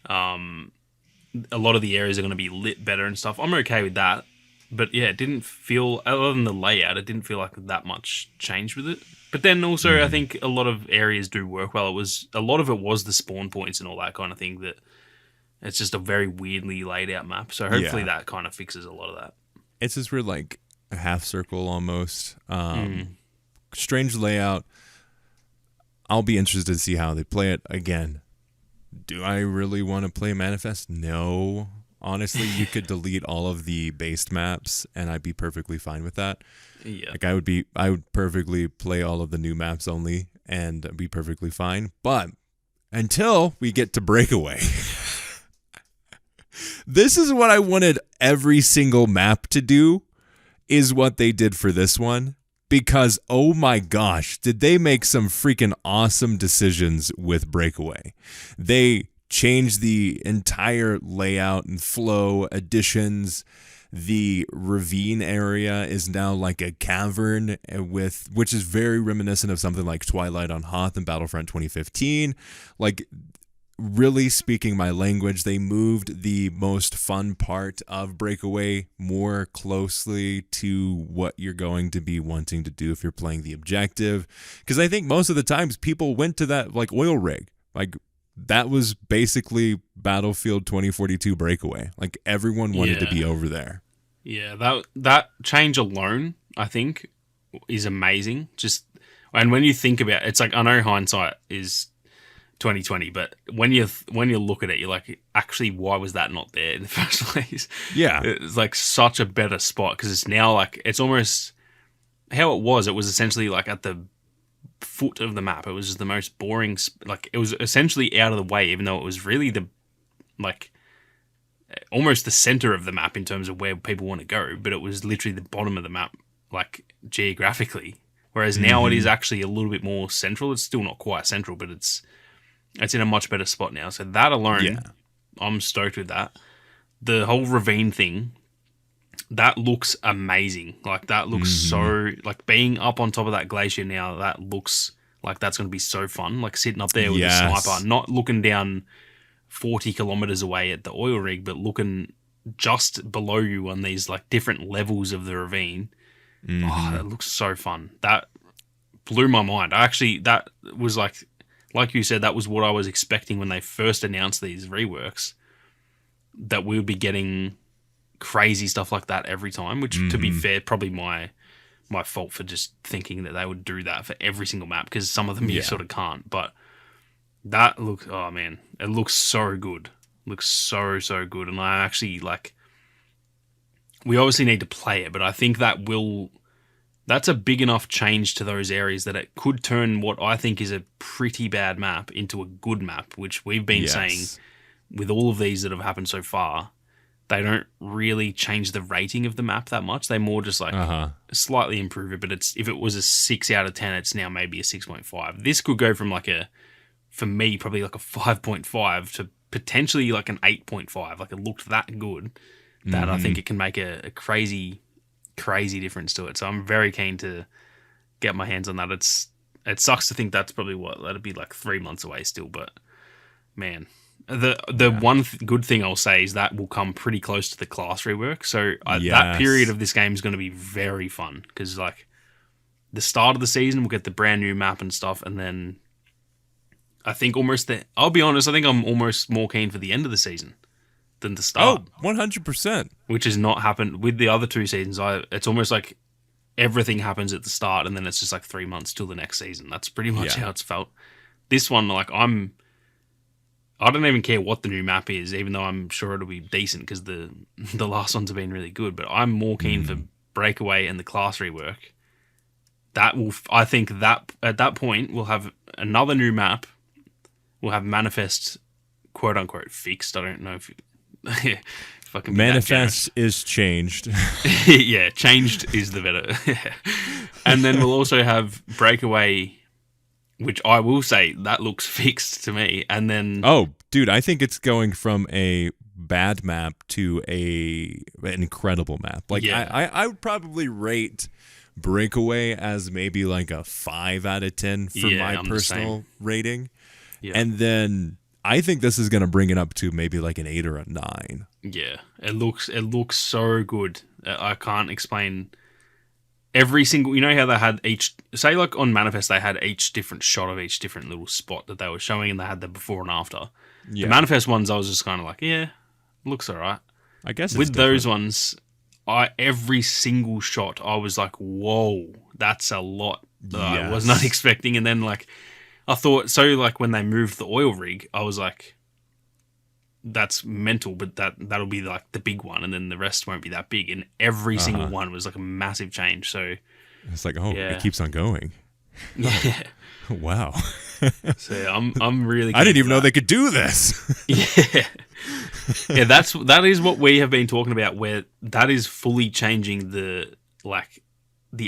a lot of the areas are going to be lit better and stuff. I'm okay with that. But yeah, it didn't feel, other than the layout, it didn't feel like that much change with it. But then also, I think a lot of areas do work well. A lot of it was the spawn points and all that kind of thing, that it's just a very weirdly laid out map. So hopefully that kind of fixes a lot of that. It's just weird, like, a half circle almost. Strange layout. I'll be interested to see how they play it. Again, do I really want to play Manifest? No. Honestly, you could delete all of the based maps and I'd be perfectly fine with that. Yeah. Like, I would perfectly play all of the new maps only and be perfectly fine. But until we get to Breakaway, this is what I wanted every single map to do. Is what they did for this one, because oh my gosh, did they make some freaking awesome decisions with Breakaway. They changed the entire layout and flow, additions. The ravine area is now like a cavern, which is very reminiscent of something like Twilight on Hoth and Battlefront 2015. Like, really speaking my language, they moved the most fun part of Breakaway more closely to what you're going to be wanting to do if you're playing the objective. Because I think most of the times people went to that, like, oil rig. Like, that was basically Battlefield 2042 Breakaway. Like, everyone wanted to be over there. Yeah, that change alone, I think, is amazing. Just, and when you think about it, it's like, I know hindsight is 2020, but when you look at it, you're like, actually, why was that not there in the first place? Yeah, it's like such a better spot, because it's now like, it's almost how it was essentially like at the foot of the map. It was just the most boring, like, it was essentially out of the way, even though it was really the, like, almost the center of the map in terms of where people want to go, but it was literally the bottom of the map, like, geographically. Whereas now it is actually a little bit more central. It's still not quite central, but it's in a much better spot now. So that alone, I'm stoked with that. The whole ravine thing, that looks amazing. Like, that looks so, like, being up on top of that glacier now, that looks like that's going to be so fun. Like, sitting up there with a sniper, not looking down 40 kilometers away at the oil rig, but looking just below you on these, like, different levels of the ravine. Oh, that looks so fun. That blew my mind. That was like you said, that was what I was expecting when they first announced these reworks, that we would be getting crazy stuff like that every time, which, to be fair, probably my fault for just thinking that they would do that for every single map, because some of them you sort of can't. But that looks, oh man, it looks so good. Looks so good. And I actually, like, we obviously need to play it, but I think that's a big enough change to those areas that it could turn what I think is a pretty bad map into a good map, which we've been saying with all of these that have happened so far. They don't really change the rating of the map that much. They more just like slightly improve it, but if it was a 6 out of 10, it's now maybe a 6.5. This could go from for me, probably like a 5.5 to potentially like an 8.5. Like it looked that good that I think it can make a crazy, crazy difference to it. So I'm very keen to get my hands on that. It sucks to think that's probably that'd be like 3 months away still, but man. The one good thing I'll say is that will come pretty close to the class rework. So that period of this game is going to be very fun because like the start of the season we'll get the brand new map and stuff, and then I think I'll be honest, I think I'm almost more keen for the end of the season than the start. Oh, 100%. Which has not happened with the other two seasons. It's almost like everything happens at the start and then it's just like 3 months till the next season. That's pretty much how it's felt. This one, like I don't even care what the new map is, even though I'm sure it'll be decent because the last ones have been really good. But I'm more keen for Breakaway and the class rework. I think that at that point we'll have another new map. We'll have Manifest, quote unquote, fixed. I don't know if I can. Manifest is changed. Yeah, changed is the better. And then we'll also have Breakaway, which I will say that looks fixed to me. And then dude, I think it's going from a bad map to an incredible map. Like I would probably rate Breakaway as maybe like a 5 out of 10 for my personal rating. Yeah. And then I think this is going to bring it up to maybe like an 8 or a 9. Yeah, it looks so good. I can't explain. Every single, you know how they had say like on Manifest, they had each different shot of each different little spot that they were showing and they had the before and after. Yeah. The Manifest ones, I was just kind of like, yeah, looks all right. I guess with those ones, every single shot, I was like, whoa, that's a lot that I was not expecting. And then like, I thought, so like when they moved the oil rig, I was like, that's mental, but that'll be like the big one, and then the rest won't be that big. And every single one was like a massive change. So it's like, it keeps on going. Yeah. Wow. So I'm really. I didn't even know they could do this. Yeah. That is what we have been talking about. Where that is fully changing the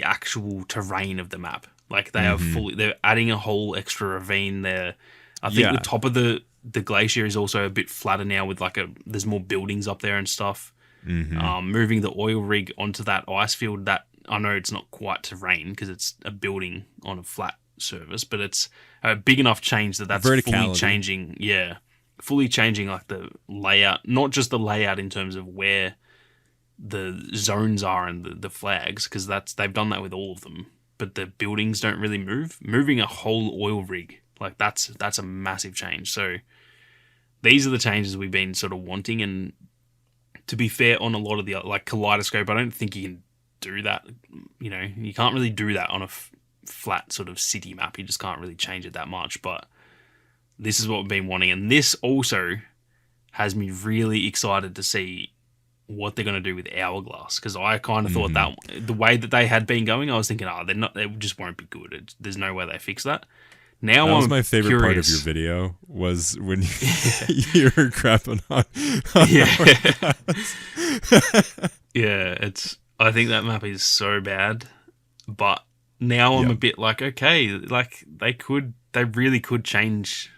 actual terrain of the map. Like they are they're adding a whole extra ravine there. I think the top of the glacier is also a bit flatter now with there's more buildings up there and stuff. Moving the oil rig onto that ice field, that I know it's not quite terrain because it's a building on a flat surface, but it's a big enough change that's fully changing. Yeah, fully changing like the layout, not just the layout in terms of where the zones are and the flags, because they've done that with all of them. But the buildings don't really move. Moving a whole oil rig, like that's a massive change. So these are the changes we've been sort of wanting. And to be fair, on a lot of the like Kaleidoscope, I don't think you can do that. You know, you can't really do that on a flat sort of city map. You just can't really change it that much. But this is what we've been wanting, and this also has me really excited to see what they're going to do with Hourglass, because I kind of thought that the way that they had been going, I was thinking, they just won't be good. There's no way they fix that. Now that was my favorite part of your video was when you were crapping on yeah, I think that map is so bad, but now I'm a bit like, okay, like they really could change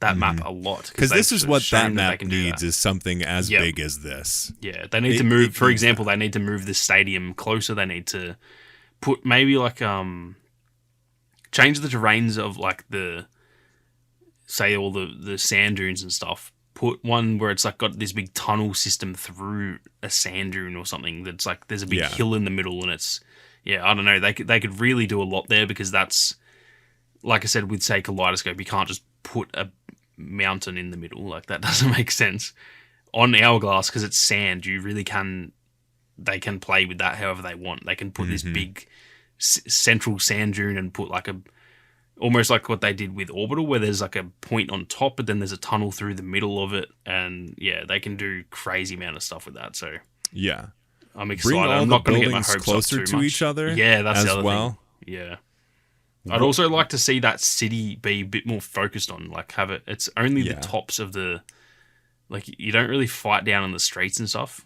that map a lot, because this is what that map needs, is something as big as this. Yeah, they need to move. For example, they need to move the stadium closer. They need to put maybe like change the terrains of like all the sand dunes and stuff. Put one where it's like got this big tunnel system through a sand dune or something. That's like there's a big hill in the middle, and it's I don't know. They could really do a lot there, because that's, like I said, with say Kaleidoscope, you can't just put a mountain in the middle. Like that doesn't make sense. On Hourglass, because it's sand, they can play with that however they want. They can put this big central sand dune and put like almost like what they did with Orbital, where there's like a point on top, but then there's a tunnel through the middle of it, and they can do crazy amount of stuff with that. So I'm excited. Bring all I'm the not going to get my buildings hopes closer up too to much. each other. Yeah, that's as the other well. thing. Yeah. I'd also like to see that city be a bit more focused on, like, have it. It's only the tops of the, like, you don't really fight down on the streets and stuff.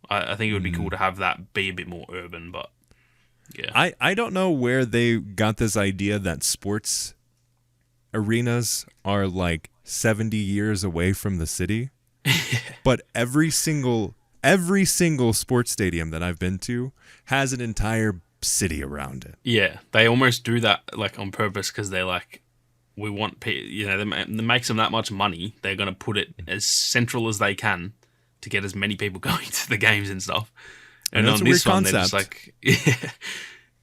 I think it would be cool to have that be a bit more urban, but yeah. I don't know where they got this idea that sports arenas are like 70 years away from the city. But every single sports stadium that I've been to has an entire city around it. Yeah, they almost do that like on purpose because they're like, we want, that makes them that much money. They're going to put it as central as they can to get as many people going to the games and stuff. And on this one, they're just like,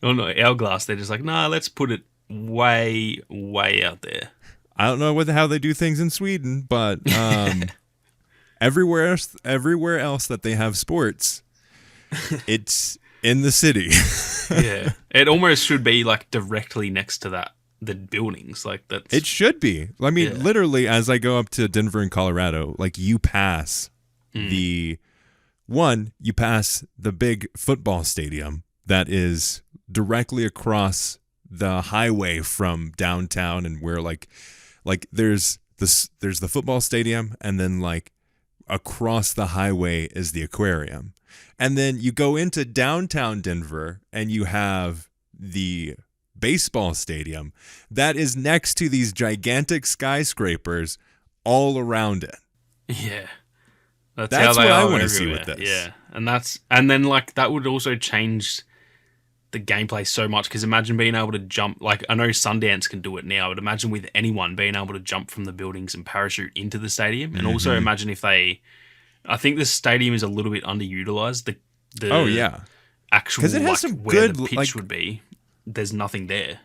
on Hourglass, they're just like, nah, let's put it way, way out there. I don't know how they do things in Sweden, but everywhere else that they have sports, it's in the city. Yeah, it almost should be like directly next to the buildings. Like that. It should be. I mean, literally, as I go up to Denver and Colorado, like you pass you pass the big football stadium that is directly across the highway from downtown, and where like there's the football stadium, and then like across the highway is the aquarium. And then you go into downtown Denver and you have the baseball stadium that is next to these gigantic skyscrapers all around it. Yeah. That's what I want to see with this. Yeah. And then like that would also change the gameplay so much, because imagine being able to jump, like I know Sundance can do it now, but imagine with anyone being able to jump from the buildings and parachute into the stadium. And also imagine if I think this stadium is a little bit underutilized. The actual, because it has like, some where good, the pitch like, would be, there's nothing there.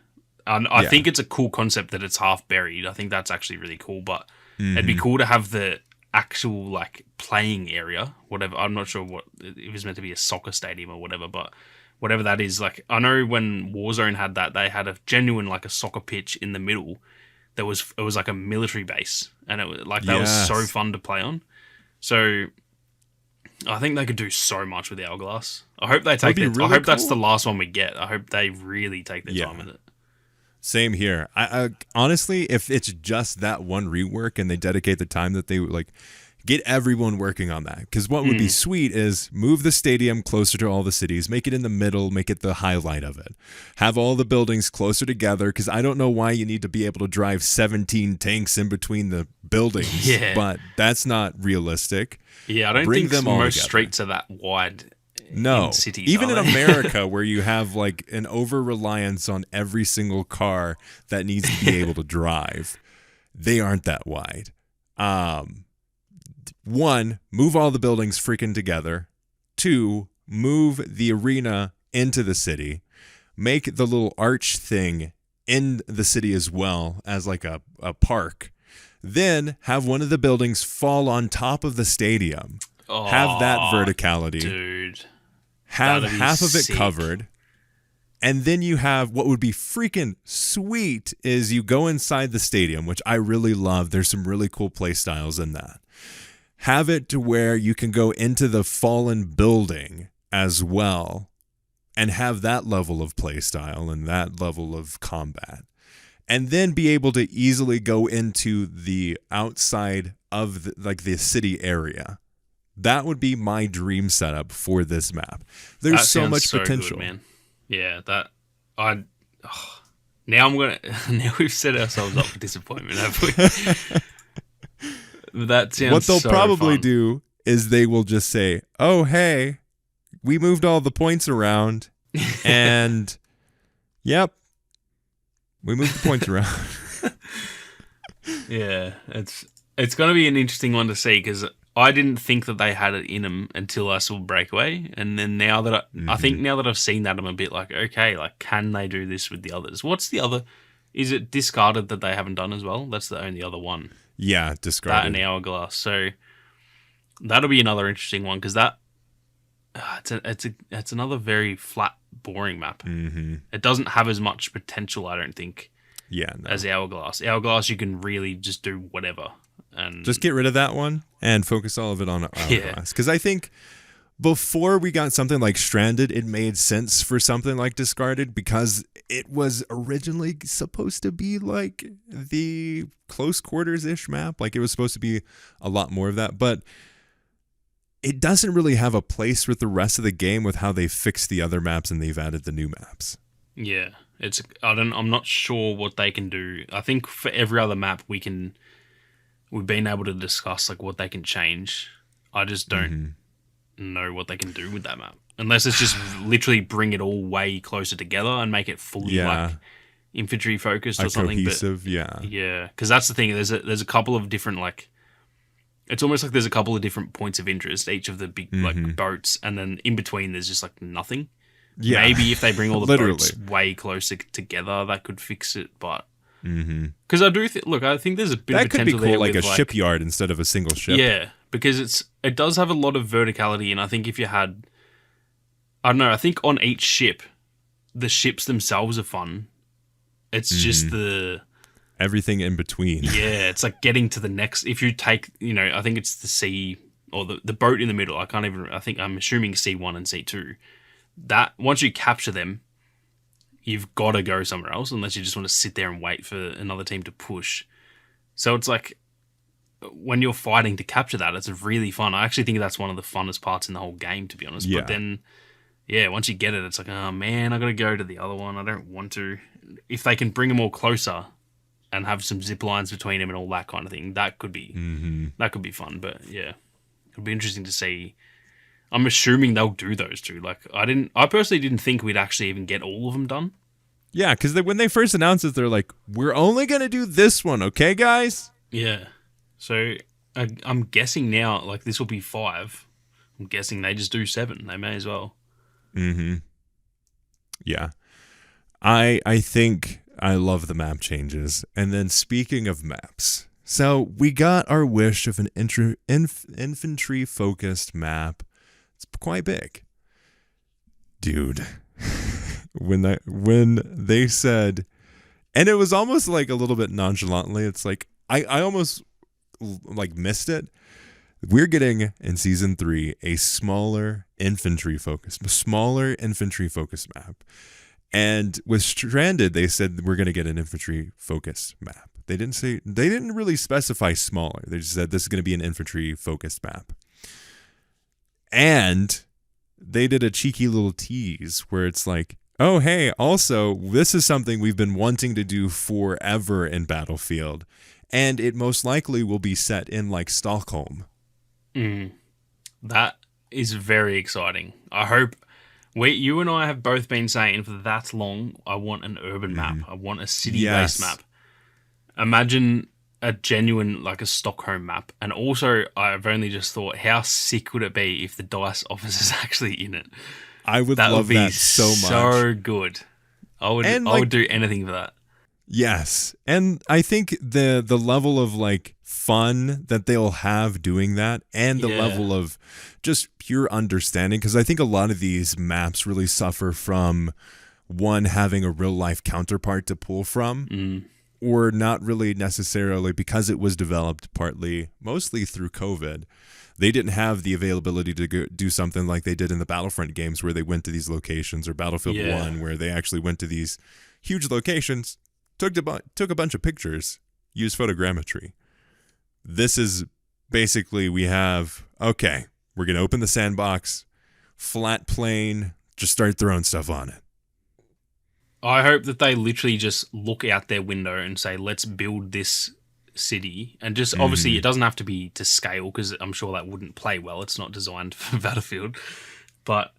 And I think it's a cool concept that it's half buried. I think that's actually really cool, but it'd be cool to have the actual like playing area, whatever. I'm not sure what it was meant to be, a soccer stadium or whatever, but whatever that is. Like I know when Warzone had that, they had a genuine like a soccer pitch in the middle. It was like a military base, and it was like that was so fun to play on. So I think they could do so much with Hourglass. I hope they take it. Really, I hope that's the last one we get. I hope they really take their time with it. Same here. I honestly, if it's just that one rework and they dedicate the time that they like, get everyone working on that. Because what would be sweet is move the stadium closer to all the cities, make it in the middle, make it the highlight of it. Have all the buildings closer together, because I don't know why you need to be able to drive 17 tanks in between the buildings. But that's not realistic. Yeah, I don't think most streets are that wide. No, in cities, even in America, where you have like an over-reliance on every single car that needs to be able to drive, they aren't that wide. One, move all the buildings freaking together. Two, move the arena into the city. Make the little arch thing in the city as well as like a park. Then have one of the buildings fall on top of the stadium. Have that verticality. Dude. Have half of it covered. And then you have what would be freaking sweet is you go inside the stadium, which I really love. There's some really cool play styles in that. Have it to where you can go into the fallen building as well and have that level of play style and that level of combat. And then be able to easily go into the outside of the city area. That would be my dream setup for this map. There's so much potential, good, man. Yeah, now we've set ourselves up for disappointment, have we? That sounds what they'll probably fun. do is they will just say, "Oh, hey, we moved all the points around, and yep, we moved the points around." Yeah, it's going to be an interesting one to see, because I didn't think that they had it in them until I saw Breakaway, and then now that I think now that I've seen that, I'm a bit like, okay, like can they do this with the others? What's the other? Is it Discarded that they haven't done as well? That's the only other one. Yeah, Discarded. That and Hourglass. So that'll be another interesting one, because that it's another very flat, boring map. It doesn't have as much potential, I don't think. Yeah, no. As Hourglass. Hourglass, you can really just do whatever. And just get rid of that one and focus all of it on Hourglass. Because I think before we got something like Stranded, it made sense for something like Discarded because it was originally supposed to be like the close quarters-ish map. Like it was supposed to be a lot more of that, but it doesn't really have a place with the rest of the game with how they fixed the other maps and they've added the new maps. Yeah, I'm not sure what they can do. I think for every other map we've been able to discuss like what they can change. I just don't know what they can do with that map. Unless it's just literally bring it all way closer together and make it fully like infantry focused or like something. Cohesive, Yeah, because that's the thing. There's a couple of different like. It's almost like there's a couple of different points of interest, each of the big like boats, and then in between there's just like nothing. Yeah. Maybe if they bring all the boats way closer together, that could fix it. But because I do I think there's a bit of potential there. That could be cool, like a shipyard instead of a single ship. Yeah, because it does have a lot of verticality, and I think if you had, I don't know, I think on each ship, the ships themselves are fun. It's just the everything in between. Yeah, it's like getting to the next. If you take, I think it's the C or the boat in the middle. I'm assuming C1 and C2. That once you capture them, you've got to go somewhere else unless you just want to sit there and wait for another team to push. So it's like when you're fighting to capture that, it's really fun. I actually think that's one of the funnest parts in the whole game, to be honest. Yeah. But then, once you get it, it's like, oh man, I got to go to the other one. I don't want to. If they can bring them all closer and have some zip lines between them and all that kind of thing, that could be fun. But yeah, it'll be interesting to see. I'm assuming they'll do those two. Like I personally didn't think we'd actually even get all of them done. Yeah, because when they first announced it, they're like, "We're only gonna do this one, okay, guys?" Yeah. So I'm guessing now, like this will be 5. I'm guessing they just do 7. They may as well. Yeah. I think I love the map changes. And then speaking of maps, so we got our wish of an infantry focused map. It's quite big. Dude, when they said, and it was almost like a little bit nonchalantly, it's like, I almost like missed it. We're getting in season 3 a smaller infantry focused map. And with Stranded, they said we're going to get an infantry focused map. They didn't really specify smaller. They just said this is going to be an infantry focused map. And they did a cheeky little tease where it's like, oh, hey, also, this is something we've been wanting to do forever in Battlefield. And it most likely will be set in like Stockholm. That is very exciting. I hope you and I have both been saying for that long, I want an urban map. I want a city-based map. Imagine a genuine, like a Stockholm map. And also, I've only just thought, how sick would it be if the DICE office is actually in it? I would love that so much. So good. I would do anything for that. Yes. And I think the level of like fun that they'll have doing that and the level of just pure understanding, because I think a lot of these maps really suffer from one having a real life counterpart to pull from or not really necessarily because it was developed mostly through COVID. They didn't have the availability to go do something like they did in the Battlefront games where they went to these locations, or Battlefield 1 where they actually went to these huge locations, took a bunch of pictures, used photogrammetry. This is basically we're going to open the sandbox, flat plane, just start throwing stuff on it. I hope that they literally just look out their window and say, let's build this city. And just obviously it doesn't have to be to scale because I'm sure that wouldn't play well. It's not designed for Battlefield. But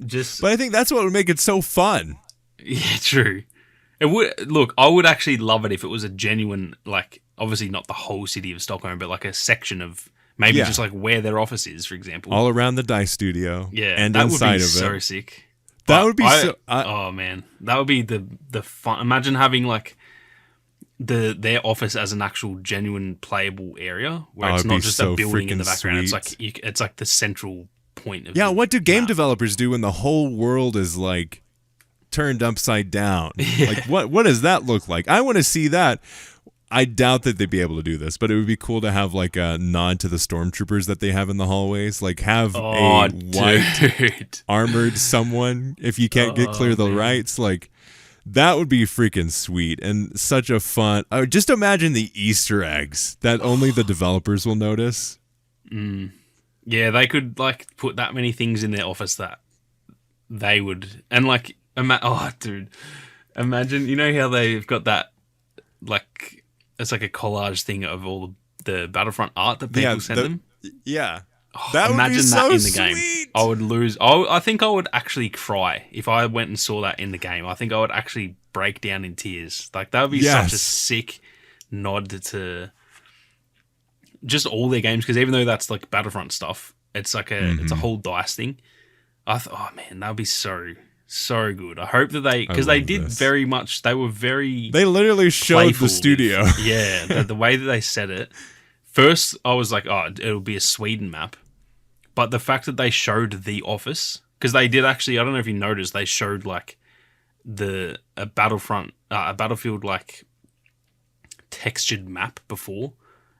I think that's what would make it so fun. Yeah, true. It would. Look, I would actually love it if it was a genuine, like, obviously not the whole city of Stockholm, but like a section of maybe just like where their office is, for example. All around the DICE studio. Yeah, and that inside would be so sick. That would be oh man, that would be the fun. Imagine having like their office as an actual genuine playable area where it's not just a building in the background. Sweet. It's like the central point of what do game developers do when the whole world is like turned upside down? Like what does that look like? I want to see that. I doubt that they'd be able to do this, but it would be cool to have like a nod to the stormtroopers that they have in the hallways. Like have a white armored someone if you can't get clear the rights. Like that would be freaking sweet and such a fun. Just imagine the Easter eggs that only the developers will notice. Yeah, they could like put that many things in their office that they would, and like, dude, imagine, you know how they've got that, like, it's like a collage thing of all the Battlefront art that people send them. Yeah. That would imagine be so that in the game. Sweet. I would lose. I think I would actually cry if I went and saw that in the game. I think I would actually break down in tears. Like, that would be such a sick nod to just all their games, because even though that's like Battlefront stuff, it's like it's a whole DICE thing. I thought, oh man, that would be so good. I hope that because they did very much. They were very. They literally showed the studio. The way that they said it. First, I was like, oh, it'll be a Sweden map, but the fact that they showed the office, because they did actually. I don't know if you noticed, they showed like a battlefield like textured map before.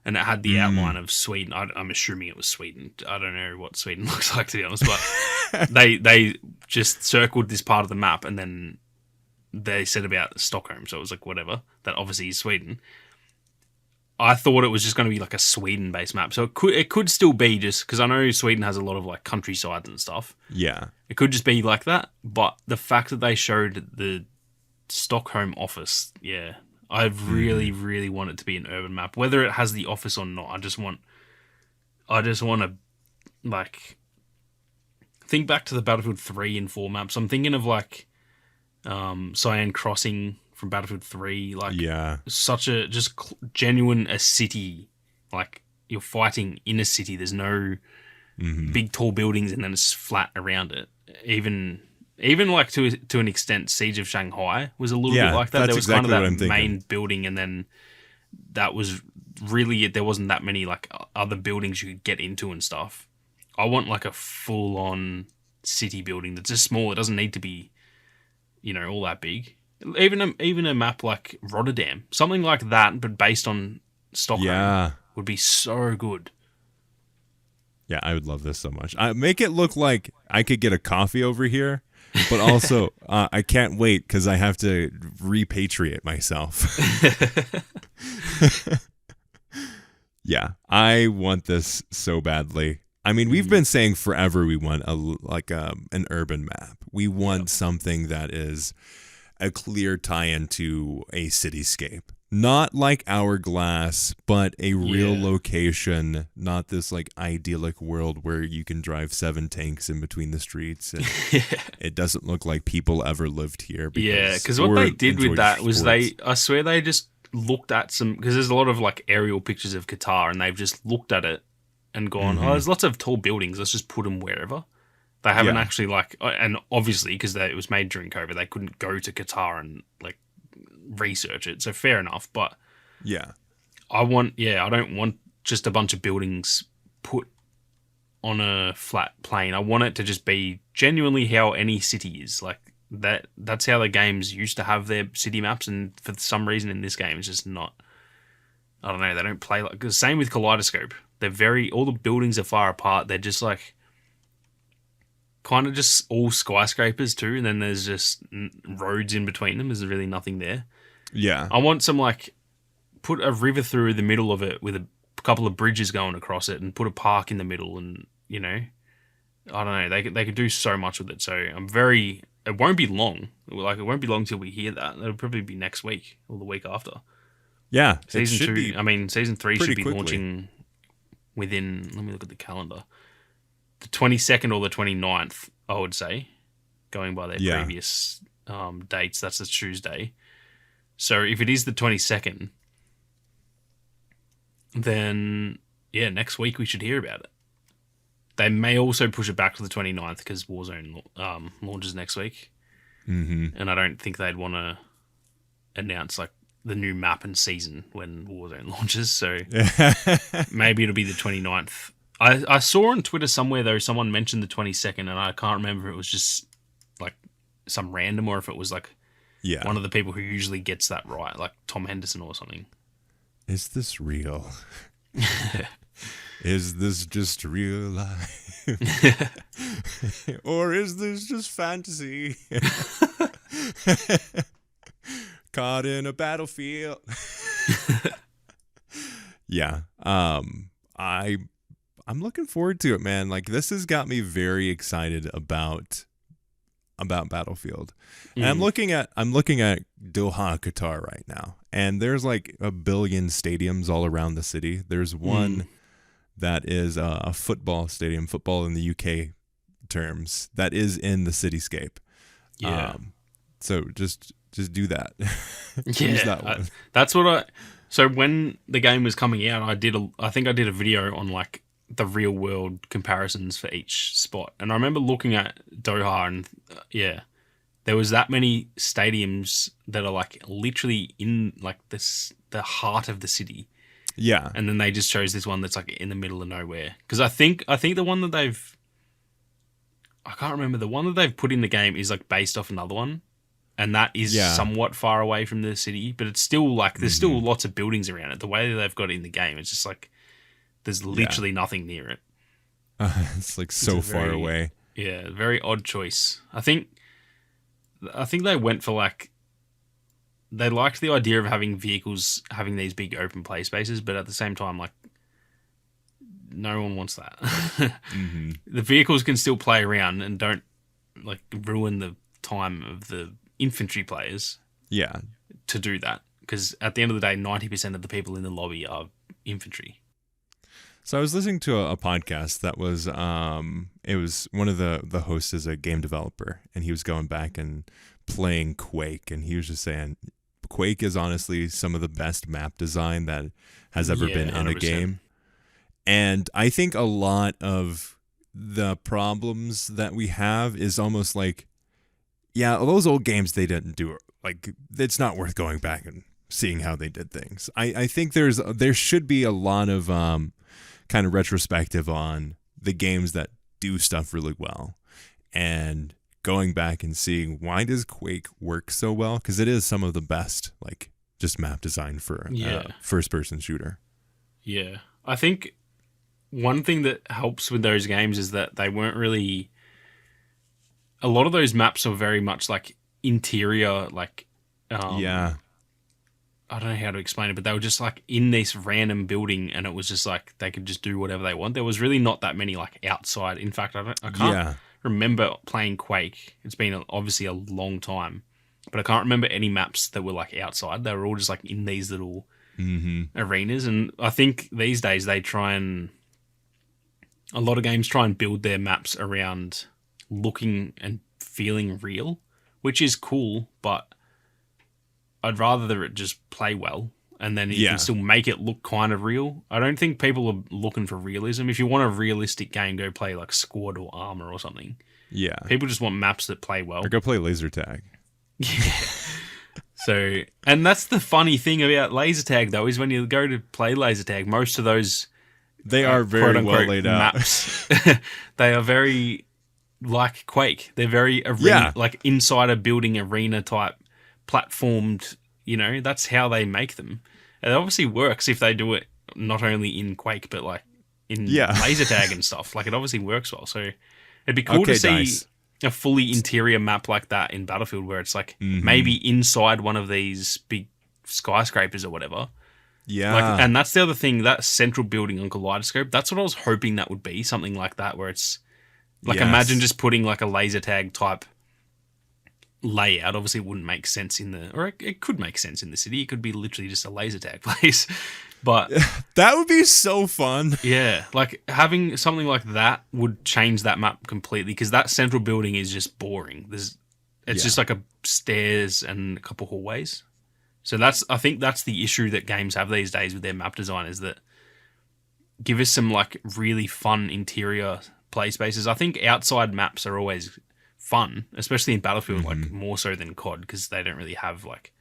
And it had the outline of Sweden. I'm assuming it was Sweden. I don't know what Sweden looks like, to be honest. But they just circled this part of the map, and then they said about Stockholm. So it was like, whatever. That obviously is Sweden. I thought it was just going to be like a Sweden-based map. So it could still be just... Because I know Sweden has a lot of like countrysides and stuff. Yeah. It could just be like that. But the fact that they showed the Stockholm office, yeah... I really, really want it to be an urban map. Whether it has the office or not, I just want to, like, think back to the Battlefield 3 and 4 maps. I'm thinking of, like, Cyan Crossing from Battlefield 3. Like, such a, just genuine a city. Like, you're fighting in a city. There's no big, tall buildings, and then it's flat around it. Even like to an extent, Siege of Shanghai was a little bit like that. There was exactly kind of that main building, and then that was really it. There wasn't that many like other buildings you could get into and stuff. I want like a full-on city building that's just small. It doesn't need to be, all that big. Even a map like Rotterdam, something like that, but based on Stockholm, would be so good. Yeah, I would love this so much. Make it look like I could get a coffee over here. But also, I can't wait because I have to repatriate myself. Yeah, I want this so badly. I mean, we've been saying forever we want an urban map. We want something that is a clear tie-in to a cityscape. Not like Hourglass, but a real location, not this like idyllic world where you can drive 7 tanks in between the streets and it doesn't look like people ever lived here. Because what they did with that was I swear they just looked at because there's a lot of like aerial pictures of Qatar, and they've just looked at it and gone, oh, there's lots of tall buildings, let's just put them wherever. They haven't actually and obviously because it was made during COVID, they couldn't go to Qatar and like research it, so fair enough, but I don't want just a bunch of buildings put on a flat plane. I want it to just be genuinely how any city is. Like that's how the games used to have their city maps, and for some reason in this game it's just not. I don't know, they don't play like the same with Kaleidoscope. They're all the buildings are far apart. They're just like kind of just all skyscrapers too, and then there's just roads in between them. There's really nothing there. Yeah. I want some put a river through the middle of it with a couple of bridges going across it, and put a park in the middle, and I don't know, they could do so much with it. So it won't be long. Like, it won't be long till we hear that. It'll probably be next week or the week after. Yeah. Season 2, Season 3 should be launching within, let me look at the calendar, the 22nd or the 29th, I would say, going by their previous dates. That's a Tuesday. So if it is the 22nd, then, next week we should hear about it. They may also push it back to the 29th because Warzone launches next week. Mm-hmm. And I don't think they'd want to announce, like, the new map and season when Warzone launches. So maybe it'll be the 29th. I saw on Twitter somewhere, though, someone mentioned the 22nd, and I can't remember if it was just, like, some random or if it was, like, one of the people who usually gets that right, like Tom Henderson or something. Is this real? Is this just real life? Or is this just fantasy? Caught in a battlefield. Yeah. I'm looking forward to it, man. Like, this has got me very excited about Battlefield. And I'm looking at Doha, Qatar right now. And there's like a billion stadiums all around the city. There's one that is a football stadium, football in the UK terms, that is in the cityscape. Yeah. So just do that. Yeah. that one. That's what so when the game was coming out, I think I did a video on like the real world comparisons for each spot. And I remember looking at Doha and there was that many stadiums that are like literally in like the heart of the city. Yeah. And then they just chose this one that's like in the middle of nowhere. Because I think the one that I can't remember, the one that they've put in the game is like based off another one. And that is somewhat far away from the city, but it's still like, there's still lots of buildings around it. The way that they've got it in the game, it's just like, there's literally nothing near it. It's like so far away. Yeah, very odd choice. I think they went for like, they liked the idea of having vehicles having these big open play spaces, but at the same time, like, no one wants that. The vehicles can still play around and don't like ruin the time of the infantry players. Yeah, to do that, because at the end of the day, 90% of the people in the lobby are infantry. So I was listening to a podcast that was, it was one of the hosts is a game developer, and he was going back and playing Quake, and he was just saying Quake is honestly some of the best map design that has ever been in 100%. A game. And I think a lot of the problems that we have is almost like, yeah, those old games, they didn't do it. Like, it's not worth going back and seeing how they did things. I think there should be a lot of kind of retrospective on the games that do stuff really well, and going back and seeing why does Quake work so well, because it is some of the best like just map design for a first person shooter. Yeah, I think one thing that helps with those games is that they weren't really, a lot of those maps are very much like interior, like I don't know how to explain it, but they were just like in this random building, and it was just like they could just do whatever they want. There was really not that many like outside. In fact, I can't remember playing Quake. It's been obviously a long time, but I can't remember any maps that were like outside. They were all just like in these little arenas. And I think these days a lot of games try and build their maps around looking and feeling real, which is cool, but I'd rather it just play well, and then you can still make it look kind of real. I don't think people are looking for realism. If you want a realistic game, go play like Squad or Armor or something. Yeah. People just want maps that play well. Or go play laser tag. Yeah. So, and that's the funny thing about laser tag, though, is when you go to play laser tag, most of those they are very well laid out. Maps, they are very like Quake. They're very like inside a building arena type. Platformed, that's how they make them. It obviously works if they do it not only in Quake but like in laser tag and stuff. Like, it obviously works well. So it'd be cool to see a fully interior map like that in Battlefield, where it's like maybe inside one of these big skyscrapers or whatever. Yeah, and that's the other thing, that central building on Kaleidoscope. That's what I was hoping that would be, something like that, where it's like imagine just putting like a laser tag type layout. Obviously it wouldn't make sense or it could make sense in the city. It could be literally just a laser tag place, but that would be so fun. Yeah, like having something like that would change that map completely, because that central building is just boring. It's just like a stairs and a couple hallways. So I think that's the issue that games have these days with their map design, is that give us some like really fun interior play spaces. I think outside maps are always fun, especially in Battlefield, like more so than COD, because they don't really have like,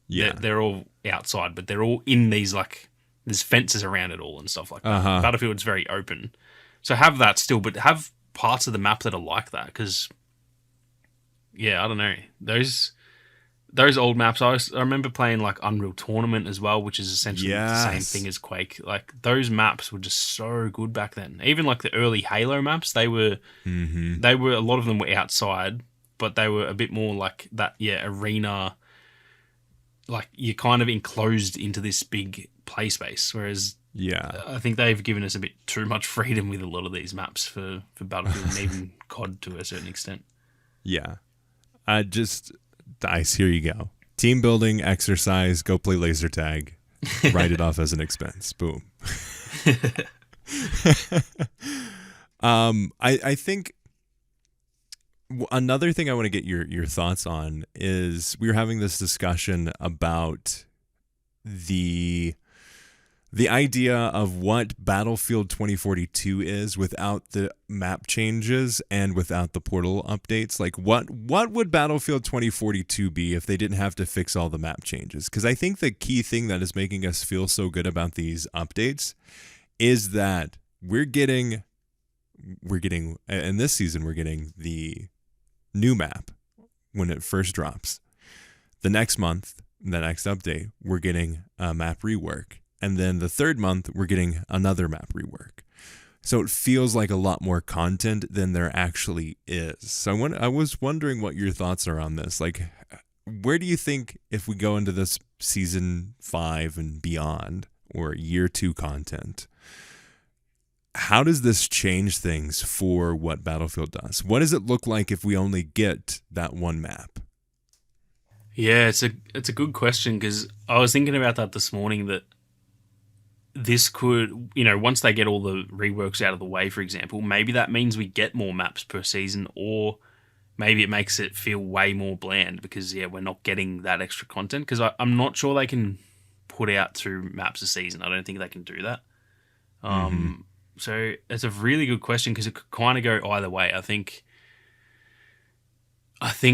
they're all outside, but they're all in these like, there's fences around it all and stuff like that. Battlefield's very open, so have that still, but have parts of the map that are like that, because I don't know, those those old maps, I remember playing like Unreal Tournament as well, which is essentially the same Yes. thing as Quake. Like those maps were just so good back then. Even like the early Halo maps, they were a lot of them were outside, but they were a bit more like that, arena. Like you're kind of enclosed into this big play space, whereas Yeah. I think they've given us a bit too much freedom with a lot of these maps for Battlefield and even COD to a certain extent. Yeah. Dice, here you go. Team building, exercise, go play laser tag. Write it off as an expense. Boom. I think another thing I want to get your thoughts on is we were having this discussion about the idea of what Battlefield 2042 is without the map changes and without the portal updates. Like what would Battlefield 2042 be if they didn't have to fix all the map changes? Because I think the key thing that is making us feel so good about these updates is that we're getting in this season, we're getting the new map when it first drops. The next month, the next update, we're getting a map rework. And then the third month, we're getting another map rework. So it feels like a lot more content than there actually is. So I was wondering what your thoughts are on this. Like, where do you think if we go into this season 5 and beyond, or year 2 content, how does this change things for what Battlefield does? What does it look like if we only get that one map? Yeah, it's a good question, because I was thinking about that this morning, that this could, once they get all the reworks out of the way, for example, maybe that means we get more maps per season, or maybe it makes it feel way more bland because, we're not getting that extra content. Because I'm not sure they can put out 2 maps a season. I don't think they can do that. So it's a really good question, because it could kind of go either way. I think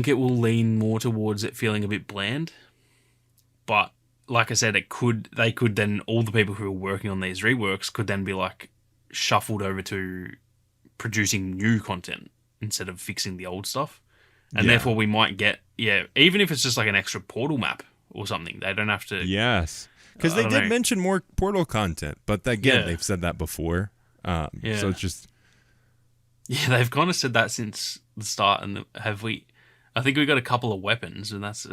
it will lean more towards it feeling a bit bland, but like I said, they could then, all the people who are working on these reworks could then be like shuffled over to producing new content instead of fixing the old stuff. And therefore we might get, even if it's just like an extra portal map or something, they don't have to. Yes. Because they did mention more portal content, but again, they've said that before. So it's just. Yeah, they've kind of said that since the start. And I think we got a couple of weapons, and that's.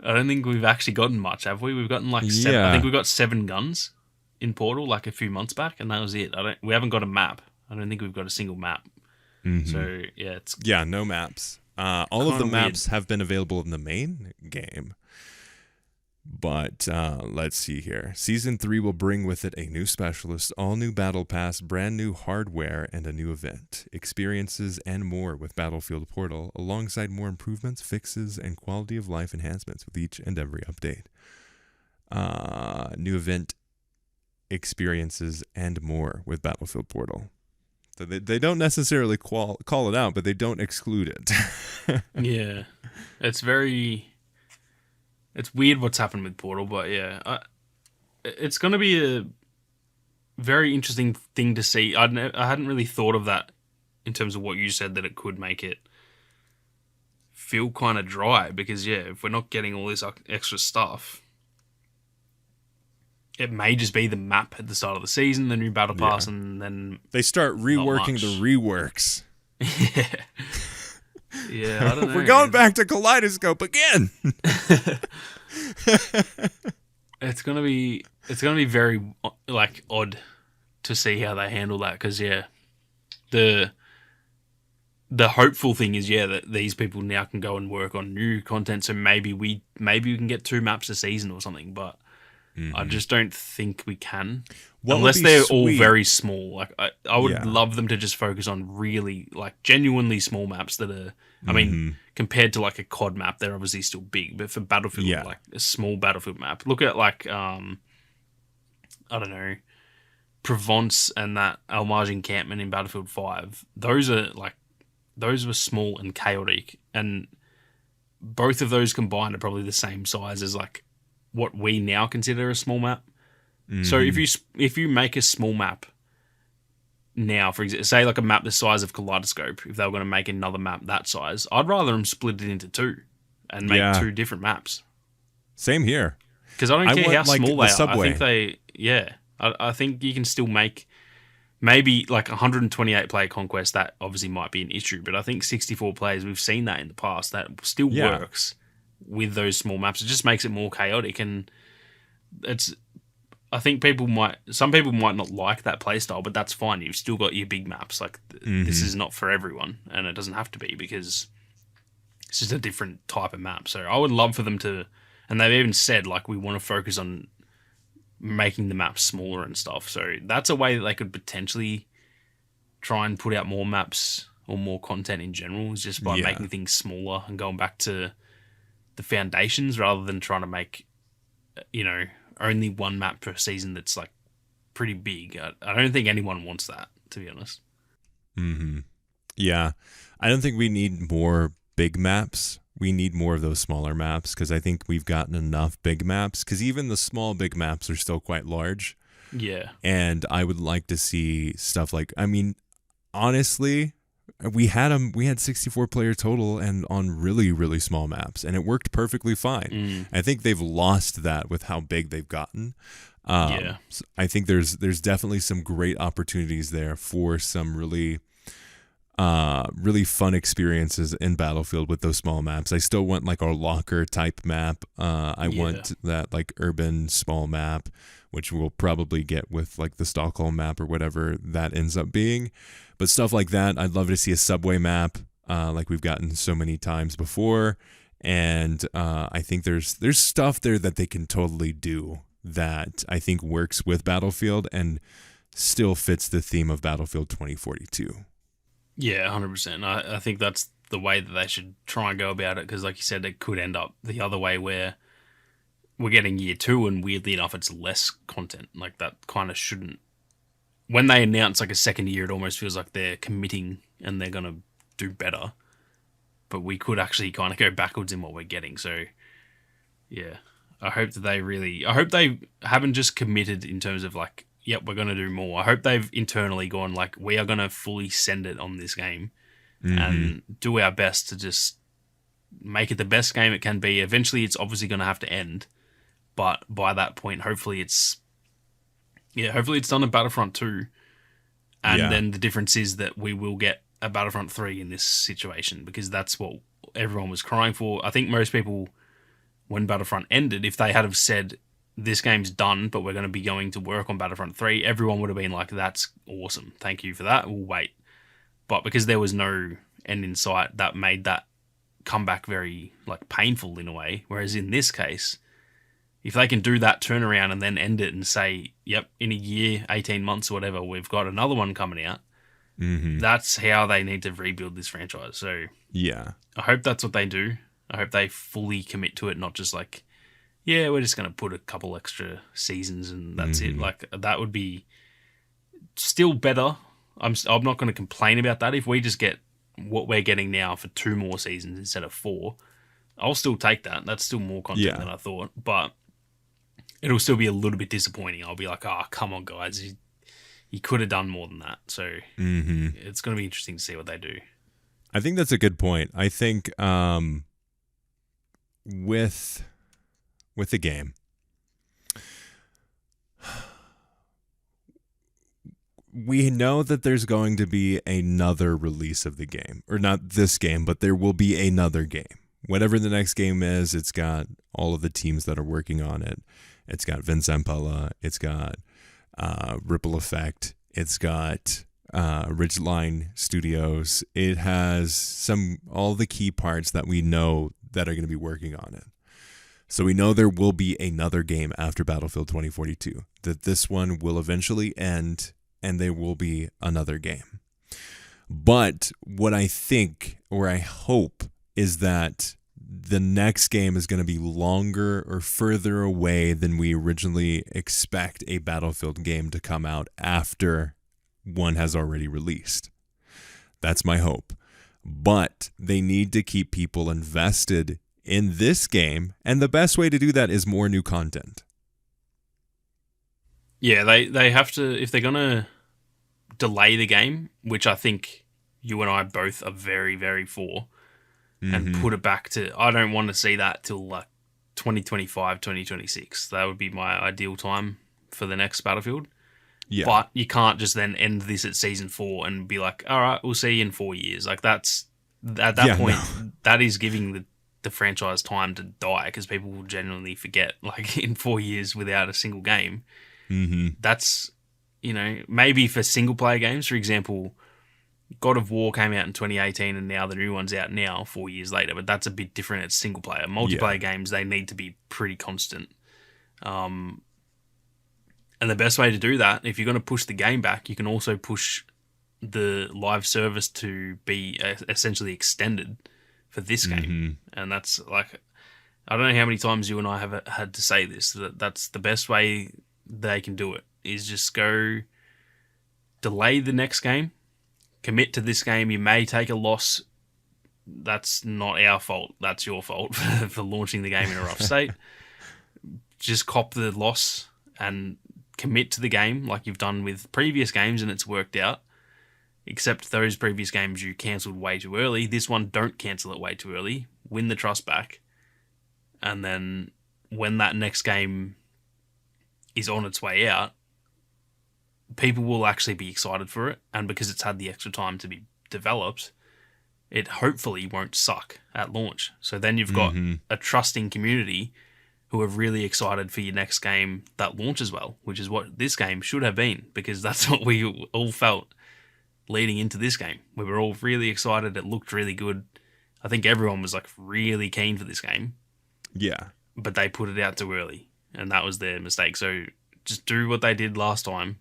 I don't think we've actually gotten much, have we? We've gotten like 7. I think we got 7 guns in Portal like a few months back, and that was it. We haven't got a map. I don't think we've got a single map. So it's no maps. All of the maps have been available in the main game. But let's see here. Season 3 will bring with it a new specialist, all new battle pass, brand new hardware, and a new event. Experiences and more with Battlefield Portal, alongside more improvements, fixes, and quality of life enhancements with each and every update. New event, experiences, and more with Battlefield Portal. So they don't necessarily call it out, but they don't exclude it. Yeah. It's weird what's happened with Portal, but it's going to be a very interesting thing to see. I hadn't really thought of that in terms of what you said, that it could make it feel kind of dry, because if we're not getting all this extra stuff, it may just be the map at the start of the season, the new battle pass, and then they start reworking the reworks. Yeah, I don't know. We're going back to Kaleidoscope again. It's gonna be very like odd to see how they handle that, because the hopeful thing is that these people now can go and work on new content, so maybe we can get 2 maps a season or something, but I just don't think we can. Unless they're all very small. Like I would love them to just focus on really like genuinely small maps that are, I mean, compared to like a COD map, they're obviously still big, but for Battlefield, like a small Battlefield map, look at like I don't know, Provence and that Almage encampment in Battlefield 5. Those were small and chaotic, and both of those combined are probably the same size as like what we now consider a small map. So if you make a small map now, for example, say like a map the size of Kaleidoscope, if they were going to make another map that size, I'd rather them split it into 2. and make Yeah. 2 different maps. Same here. Because I don't care how small they are. Subway. I think I think you can still make maybe like 128 player conquest. That obviously might be an issue, but I think 64 players, we've seen that in the past. That still works with those small maps. It just makes it more chaotic, and it's. I think some people might not like that playstyle, but that's fine. You've still got your big maps. Like this is not for everyone, and it doesn't have to be because it's just a different type of map. So I would love for them to, and they've even said like we want to focus on making the maps smaller and stuff. So that's a way that they could potentially try and put out more maps or more content in general, is just by making things smaller and going back to the foundations rather than trying to make, only one map per season that's like pretty big. I don't think anyone wants that, to be honest. Mm-hmm. Yeah. I don't think we need more big maps. We need more of those smaller maps because I think we've gotten enough big maps, because even the small big maps are still quite large. Yeah. And I would like to see stuff like, honestly, we had 64 player total and on really, really small maps, and it worked perfectly fine. I think they've lost that with how big they've gotten. So I think there's definitely some great opportunities there for some really fun experiences in Battlefield with those small maps. I still want like our locker type map. I want that like urban small map, which we'll probably get with like the Stockholm map or whatever that ends up being. But stuff like that, I'd love to see a subway map, like we've gotten so many times before. And I think there's stuff there that they can totally do that I think works with Battlefield and still fits the theme of Battlefield 2042. Yeah, 100%. I think that's the way that they should try and go about it, because like you said, it could end up the other way where we're getting year 2 and weirdly enough it's less content. Like that kind of shouldn't. When they announce like a second year, it almost feels like they're committing and they're going to do better. But we could actually kind of go backwards in what we're getting. So, yeah. I hope they haven't just committed in terms of like, yep, we're going to do more. I hope they've internally gone like, we are going to fully send it on this game and do our best to just make it the best game it can be. Eventually, it's obviously going to have to end. But by that point, hopefully it's done in Battlefront 2. And then the difference is that we will get a Battlefront 3 in this situation, because that's what everyone was crying for. I think most people, when Battlefront ended, if they had have said, this game's done, but we're going to be going to work on Battlefront 3, everyone would have been like, that's awesome. Thank you for that. We'll wait. But because there was no end in sight, that made that comeback very like painful in a way. Whereas in this case, if they can do that turnaround and then end it and say, yep, in a year, 18 months or whatever, we've got another one coming out, that's how they need to rebuild this franchise. So yeah, I hope that's what they do. I hope they fully commit to it, not just like, yeah, we're just going to put a couple extra seasons and that's it. Like, that would be still better. I'm not going to complain about that. If we just get what we're getting now for 2 more seasons instead of 4, I'll still take that. That's still more content than I thought. But it'll still be a little bit disappointing. I'll be like, oh, come on, guys. You could have done more than that. So it's going to be interesting to see what they do. I think that's a good point. I think with the game, we know that there's going to be another release of the game. Or not this game, but there will be another game. Whatever the next game is, it's got all of the teams that are working on it. It's got Vince Zampella. It's got Ripple Effect. It's got Ridgeline Studios. It has all the key parts that we know that are going to be working on it. So we know there will be another game after Battlefield 2042, that this one will eventually end and there will be another game. But what I think, or I hope, is that the next game is going to be longer or further away than we originally expect a Battlefield game to come out after one has already released. That's my hope. But they need to keep people invested in this game, and the best way to do that is more new content. Yeah, they have to, if they're going to delay the game, which I think you and I both are very, very for, and put it back to. I don't want to see that till like 2025, 2026. That would be my ideal time for the next Battlefield. Yeah. But you can't just then end this at season 4 and be like, all right, we'll see you in 4 years. Like that's at that point, that is giving the franchise time to die because people will genuinely forget. Like in 4 years without a single game, that's maybe for single player games, for example. God of War came out in 2018 and now the new one's out now 4 years later, but that's a bit different. It's single player. Multiplayer games, they need to be pretty constant. And the best way to do that, if you're going to push the game back, you can also push the live service to be essentially extended for this game. And that's like, I don't know how many times you and I have had to say this, that's the best way they can do it, is just go delay the next game. Commit to this game. You may take a loss. That's not our fault. That's your fault for launching the game in a rough state. Just cop the loss and commit to the game like you've done with previous games and it's worked out. Except those previous games you cancelled way too early. This one, don't cancel it way too early. Win the trust back. And then when that next game is on its way out, people will actually be excited for it, and because it's had the extra time to be developed, it hopefully won't suck at launch. So then you've got a trusting community who are really excited for your next game that launches well, which is what this game should have been, because that's what we all felt leading into this game. We were all really excited. It looked really good. I think everyone was like really keen for this game. Yeah. But they put it out too early, and that was their mistake. So just do what they did last time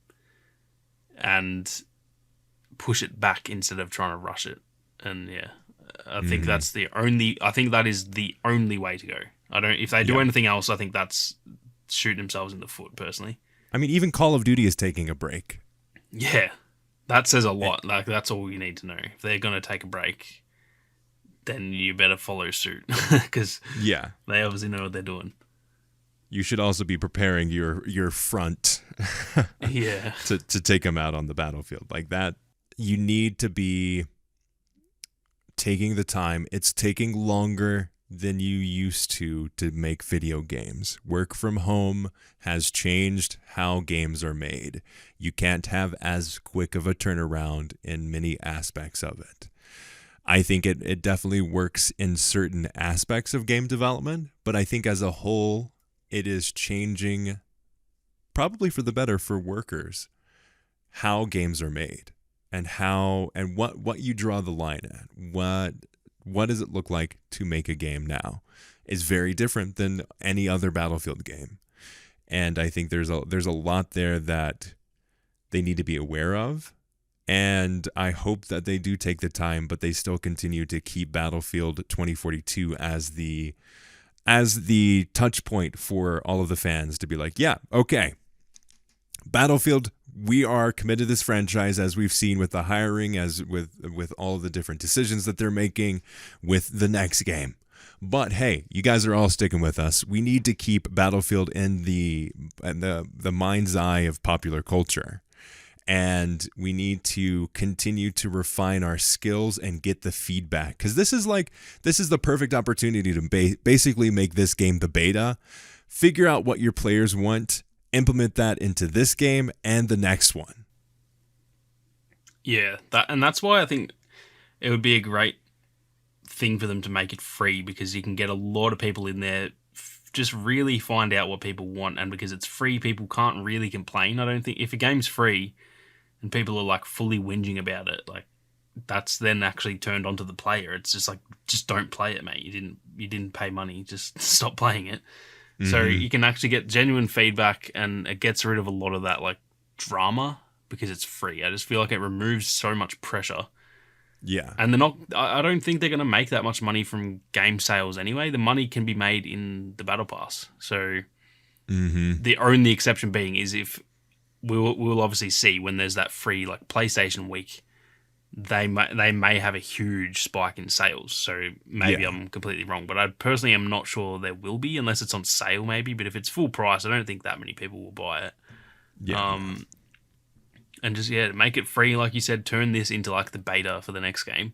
and push it back instead of trying to rush it. And yeah, I think that's I think that is the only way to go. If they do anything else, I think that's shooting themselves in the foot, personally. I mean, even Call of Duty is taking a break. Yeah, that says a lot. Like, that's all you need to know. If they're going to take a break, then you better follow suit, because they obviously know what they're doing. You should also be preparing your front to take them out on the battlefield. Like that, you need to be taking the time. It's taking longer than you used to make video games. Work from home has changed how games are made. You can't have as quick of a turnaround in many aspects of it. I think it definitely works in certain aspects of game development, but I think as a whole, it is changing, probably for the better for workers, how games are made and what you draw the line at. What does it look like to make a game now is very different than any other Battlefield game. And I think there's a lot there that they need to be aware of. And I hope that they do take the time, but they still continue to keep Battlefield 2042 as the touch point for all of the fans to be like, yeah, okay, Battlefield, we are committed to this franchise, as we've seen with the hiring, as with all of the different decisions that they're making with the next game. But hey, you guys are all sticking with us. We need to keep Battlefield in the mind's eye of popular culture. And we need to continue to refine our skills and get the feedback. Because this is the perfect opportunity to basically make this game the beta, figure out what your players want, implement that into this game and the next one. Yeah, that's why I think it would be a great thing for them to make it free, because you can get a lot of people in there, just really find out what people want. And because it's free, people can't really complain. I don't think if a game's free and people are like fully whinging about it, like that's then actually turned onto the player. It's just like, just don't play it, mate. You didn't pay money. Just stop playing it. Mm-hmm. So you can actually get genuine feedback, and it gets rid of a lot of that like drama because it's free. I just feel like it removes so much pressure. Yeah. And I don't think they're going to make that much money from game sales anyway. The money can be made in the Battle Pass. So the only exception being is if we'll obviously see when there's that free like PlayStation week, they may have a huge spike in sales. So maybe I'm completely wrong, but I personally am not sure there will be, unless it's on sale maybe. But if it's full price, I don't think that many people will buy it. Yeah. And just make it free, like you said. Turn this into like the beta for the next game,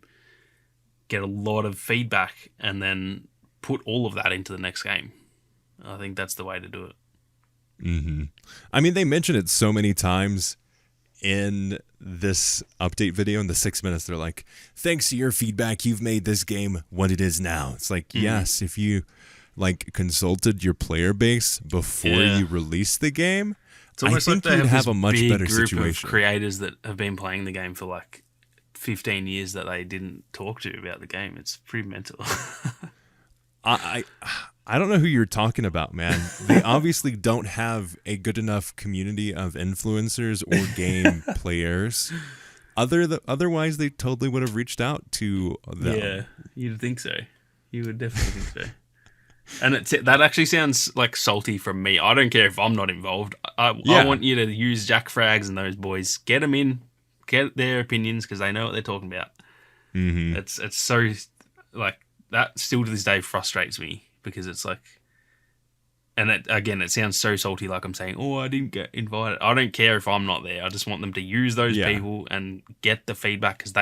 get a lot of feedback, and then put all of that into the next game. I think that's the way to do it. Mm-hmm. I mean, they mention it so many times in this update video in the 6 minutes. They're like, thanks to your feedback, you've made this game what it is now. It's like, yes, if you like consulted your player base before you released the game, it's almost I think like they you'd have a this much big better group situation. Of creators that have been playing the game for like 15 years that they didn't talk to about the game. It's pretty mental. I don't know who you're talking about, man. They obviously don't have a good enough community of influencers or game players. Otherwise, they totally would have reached out to them. Yeah, you'd think so. You would definitely think so. And that actually sounds like salty from me. I don't care if I'm not involved. I want you to use Jack Frags and those boys. Get them in. Get their opinions because they know what they're talking about. Mm-hmm. It's so like that. Still to this day frustrates me because it's like, and it sounds so salty. Like I'm saying, oh, I didn't get invited. I don't care if I'm not there. I just want them to use those people and get the feedback because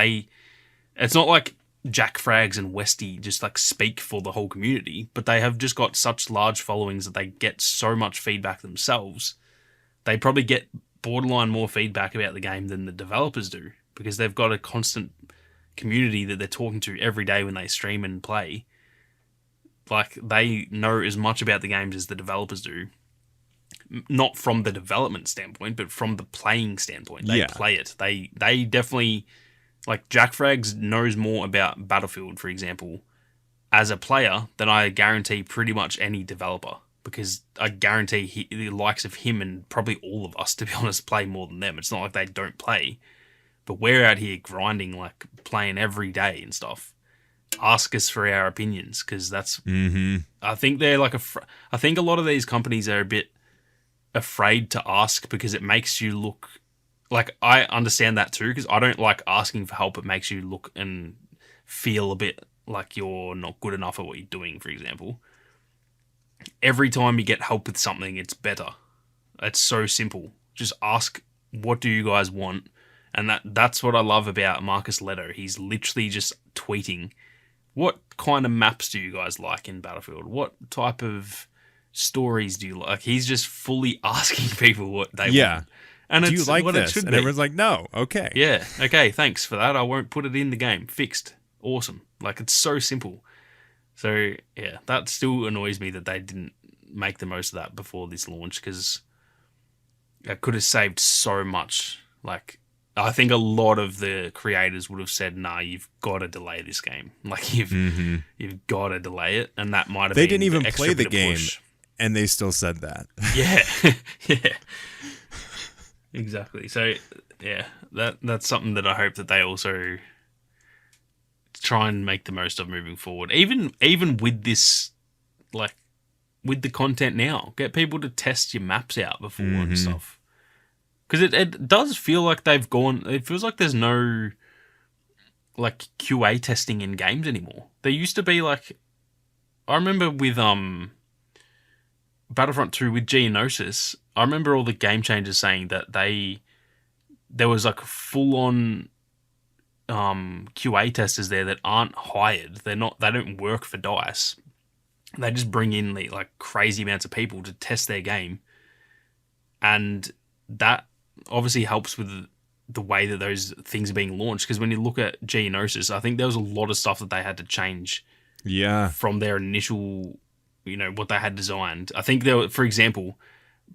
it's not like Jack Frags and Westy just like speak for the whole community, but they have just got such large followings that they get so much feedback themselves. They probably get borderline more feedback about the game than the developers do because they've got a constant community that they're talking to every day when they stream and play. Like they know as much about the games as the developers do. Not from the development standpoint, but from the playing standpoint. They play it. They definitely, like Jack Frags knows more about Battlefield, for example, as a player than I guarantee pretty much any developer. Because I guarantee the likes of him and probably all of us, to be honest, play more than them. It's not like they don't play. But we're out here grinding, like playing every day and stuff. Ask us for our opinions because that's... Mm-hmm. I think they're like I think a lot of these companies are a bit afraid to ask because it makes you look... Like, I understand that too because I don't like asking for help. It makes you look and feel a bit like you're not good enough at what you're doing, for example. Every time you get help with something, it's better. It's so simple. Just ask, what do you guys want? And that's what I love about Marcus Leto. He's literally just tweeting, what kind of maps do you guys like in Battlefield? What type of stories do you like? He's just fully asking people what they want. And do you like what this? It should and be. Everyone's like, no, okay. Yeah, okay, thanks for that. I won't put it in the game. Fixed. Awesome. Like, it's so simple. So, yeah, that still annoys me that they didn't make the most of that before this launch because it could have saved so much. Like, I think a lot of the creators would have said, nah, you've got to delay this game. Like, you've got to delay it. And that might have been They didn't even the extra play the bit of game, push. and they still said that. Yeah. Yeah. Exactly. So, yeah, that's something that I hope that they also try and make the most of moving forward. Even with this, like, with the content now, get people to test your maps out before and stuff. Because it does feel like they've gone... It feels like there's no, like, QA testing in games anymore. There used to be, like... I remember with Battlefront 2 with Geonosis, I remember all the game changers saying that there was, like, full-on QA testers there that aren't hired. They don't work for DICE. They just bring in, like, crazy amounts of people to test their game. And that obviously helps with the way that those things are being launched. Because when you look at Geonosis, I think there was a lot of stuff that they had to change from their initial, what they had designed. I think there were, for example,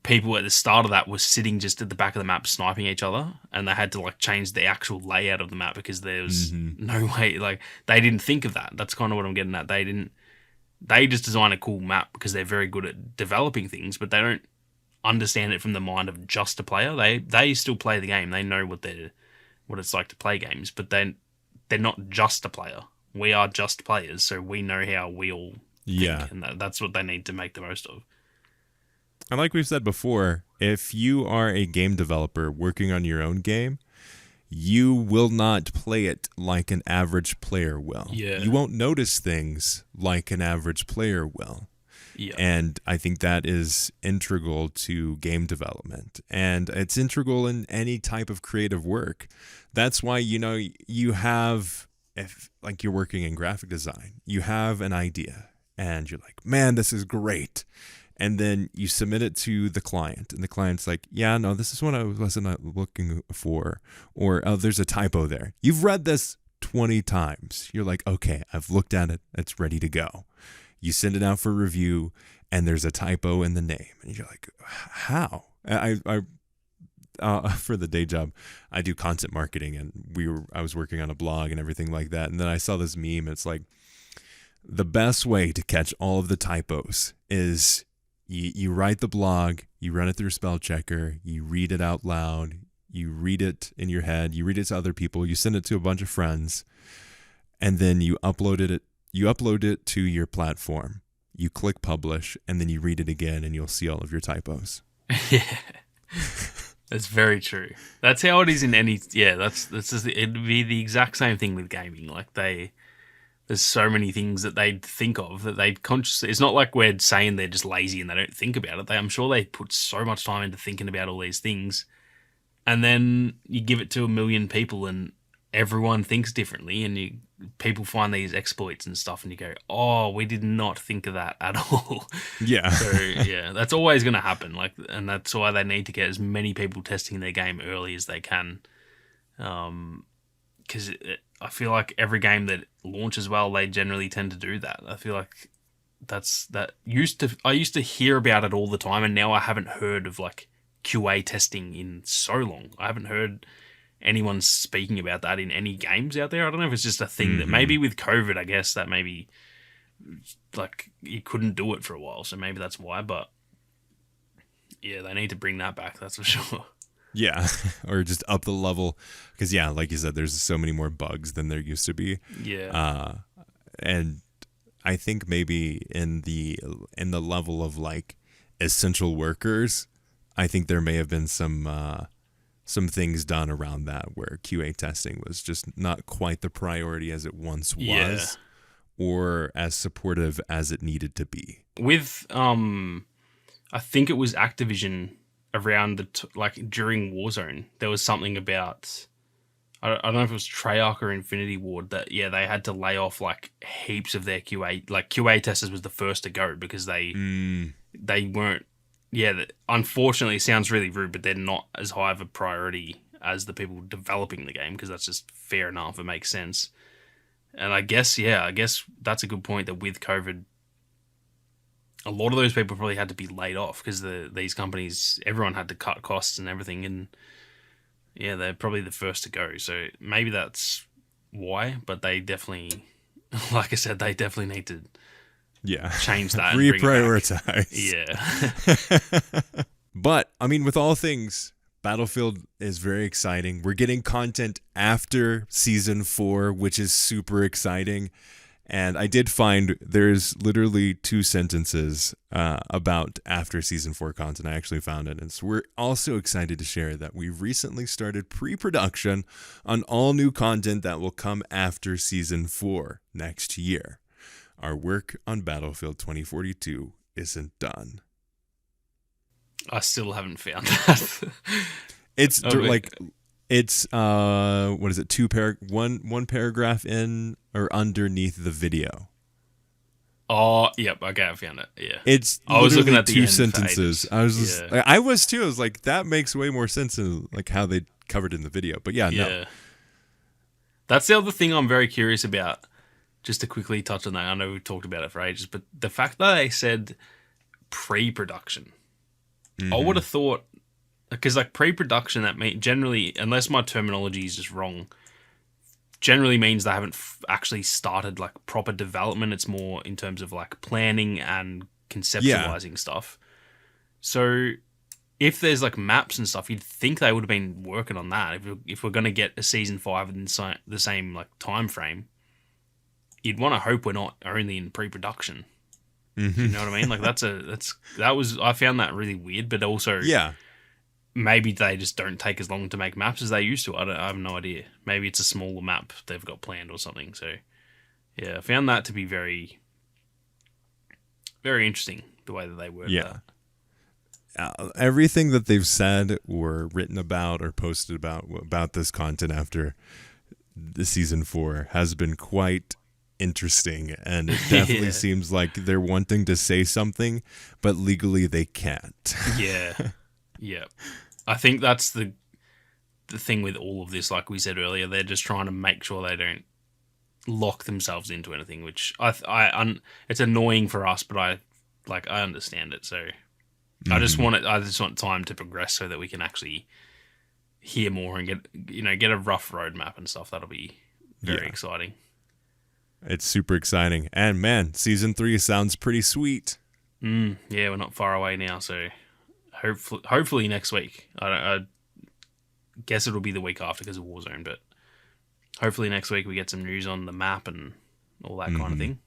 people at the start of that were sitting just at the back of the map sniping each other, and they had to, like, change the actual layout of the map because there's no way, like, they didn't think of that. That's kind of what I'm getting at. They just design a cool map because they're very good at developing things, but they don't understand it from the mind of just a player. They still play the game. They know what it's like to play games, but they're not just a player. We are just players, so we know how we all think, and that's what they need to make the most of. And like we've said before, if you are a game developer working on your own game, you will not play it like an average player will. Yeah. You won't notice things like an average player will. Yeah. And I think that is integral to game development. And it's integral in any type of creative work. That's why, you have if like you're working in graphic design, you have an idea and you're like, man, this is great. And then you submit it to the client, and the client's like, yeah, no, this is what I wasn't looking for. Or, oh, there's a typo there. You've read this 20 times. You're like, okay, I've looked at it. It's ready to go. You send it out for review, and there's a typo in the name. And you're like, how? I for the day job, I do content marketing, and I was working on a blog and everything like that. And then I saw this meme. It's like, the best way to catch all of the typos is you write the blog, you run it through spell checker, you read it out loud, you read it in your head, you read it to other people, you send it to a bunch of friends, and then you upload it to your platform. You click publish, and then you read it again, and you'll see all of your typos. Yeah. That's very true. That's how it is in any. Yeah, that's just, it'd be the exact same thing with gaming. Like there's so many things that they'd think of that they'd consciously. It's not like we're saying they're just lazy and they don't think about it. I'm sure they put so much time into thinking about all these things, and then you give it to a million people, and everyone thinks differently, and people find these exploits and stuff, and you go, "Oh, we did not think of that at all." Yeah. So yeah, that's always going to happen. Like, and that's why they need to get as many people testing their game early as they can, because I feel like every game that launches well, they generally tend to do that. I feel like I used to hear about it all the time, and now I haven't heard of like QA testing in so long. I haven't heard anyone speaking about that in any games out there. I don't know if it's just a thing that maybe with COVID, I guess that maybe like you couldn't do it for a while, so maybe that's why. But yeah, they need to bring that back. That's for sure. Yeah, or just up the level, because yeah, like you said, there's so many more bugs than there used to be. Yeah, and I think maybe in the level of like essential workers, I think there may have been some things done around that where QA testing was just not quite the priority as it once was, or as supportive as it needed to be. With I think it was Activision around during Warzone, there was something about I don't know if it was Treyarch or Infinity Ward that they had to lay off like heaps of their QA. Like QA testers was the first to go because they weren't. Yeah, unfortunately, it sounds really rude, but they're not as high of a priority as the people developing the game, because that's just fair enough. It makes sense. And I guess that's a good point, that with COVID, a lot of those people probably had to be laid off because these companies, everyone had to cut costs and everything. And yeah, they're probably the first to go. So maybe that's why, but they definitely, like I said, they definitely need to change that. Reprioritize. Yeah. But, I mean, with all things, Battlefield is very exciting. We're getting content after Season 4, which is super exciting. And I did find there's literally 2 sentences about after Season 4 content. I actually found it. And so we're also excited to share that we've recently started pre-production on all new content that will come after Season 4 next year. Our work on Battlefield 2042 isn't done. I still haven't found that. It's what is it? One paragraph in or underneath the video. Oh, yep. Okay, I found it. Yeah. It's I was looking at the 2 end sentences. pages. I was just, I was too. I was like, that makes way more sense than like how they covered in the video. But no. That's the other thing I'm very curious about. Just to quickly touch on that, I know we've talked about it for ages, but the fact that they said pre-production, I would have thought, because like pre-production, that generally, unless my terminology is just wrong, generally means they haven't actually started like proper development. It's more in terms of like planning and conceptualizing stuff. So if there's like maps and stuff, you'd think they would have been working on that. If we're going to get a Season 5 in the same like time frame, you'd want to hope we're not only in pre-production. You know what I mean? Like I found that really weird, but also maybe they just don't take as long to make maps as they used to. I have no idea. Maybe it's a smaller map they've got planned or something. So yeah, I found that to be very, very interesting, the way that they work that. Everything that they've said or written about or posted about this content after the season 4 has been quite interesting, and it definitely seems like they're wanting to say something, but legally they can't. Yeah. I think that's the thing with all of this. Like we said earlier, they're just trying to make sure they don't lock themselves into anything, which it's annoying for us, but I understand it. So I just want time to progress so that we can actually hear more and get a rough roadmap and stuff. That'll be very exciting. It's super exciting. And man, season 3 sounds pretty sweet. Yeah, we're not far away now, so hopefully next week. I guess it'll be the week after because of Warzone, but hopefully next week we get some news on the map and all that kind of thing.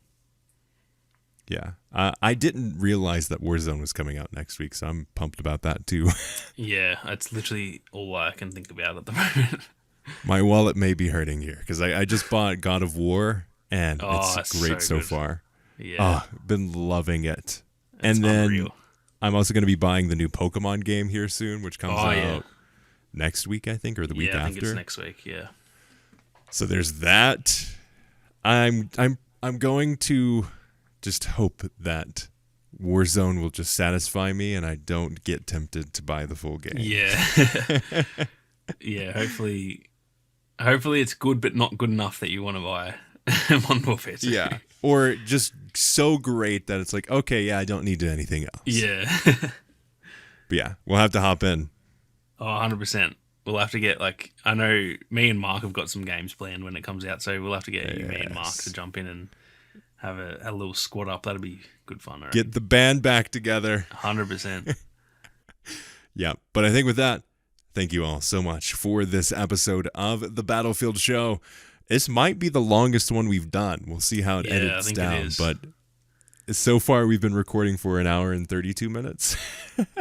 Yeah. I didn't realize that Warzone was coming out next week, so I'm pumped about that too. Yeah, it's literally all I can think about at the moment. My wallet may be hurting here because I just bought God of War, and it's great so far. Yeah. Been loving it. It's and then unreal. I'm also going to be buying the new Pokemon game here soon, which comes out next week, I think, or the week after. Yeah, I think it's next week, yeah. So there's that. I'm going to just hope that Warzone will just satisfy me and I don't get tempted to buy the full game. Yeah. Yeah, hopefully it's good but not good enough that you want to buy Modern Warfare 2. Yeah. Or just so great that it's like, okay, yeah, I don't need anything else. Yeah. But yeah, we'll have to hop in. Oh, 100%. We'll have to get, I know me and Mark have got some games planned when it comes out, so we'll have to get you, me, and Mark to jump in and have a little squad up. That'll be good fun. Right? Get the band back together. 100%. Yeah, but I think with that, thank you all so much for this episode of The Battlefield Show. This might be the longest one we've done. We'll see how it edits down, but so far we've been recording for 1 hour and 32 minutes.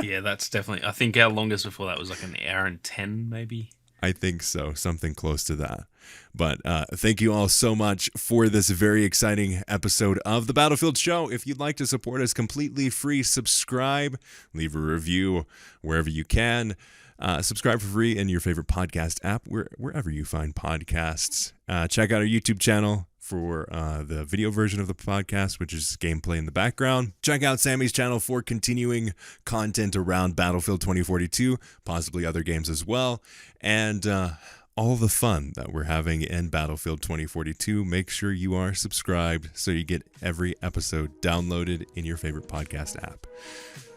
Yeah, that's definitely... I think our longest before that was 1 hour and 10, maybe. I think so, something close to that. But thank you all so much for this very exciting episode of The Battlefield Show. If you'd like to support us completely free, subscribe, leave a review wherever you can. Subscribe for free in your favorite podcast app, wherever you find podcasts. Check out our YouTube channel for the video version of the podcast, which is gameplay in the background. Check out Sammy's channel for continuing content around Battlefield 2042, possibly other games as well, and all the fun that we're having in Battlefield 2042. Make sure you are subscribed so you get every episode downloaded in your favorite podcast app.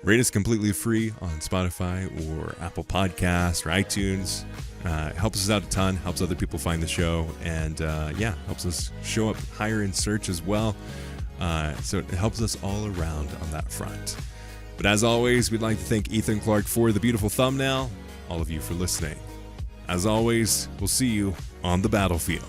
Rate us completely free on Spotify or Apple Podcasts or iTunes. It helps us out a ton, helps other people find the show, and helps us show up higher in search as well. So it helps us all around on that front. But as always, we'd like to thank Ethan Clark for the beautiful thumbnail, all of you for listening. As always, we'll see you on the battlefield.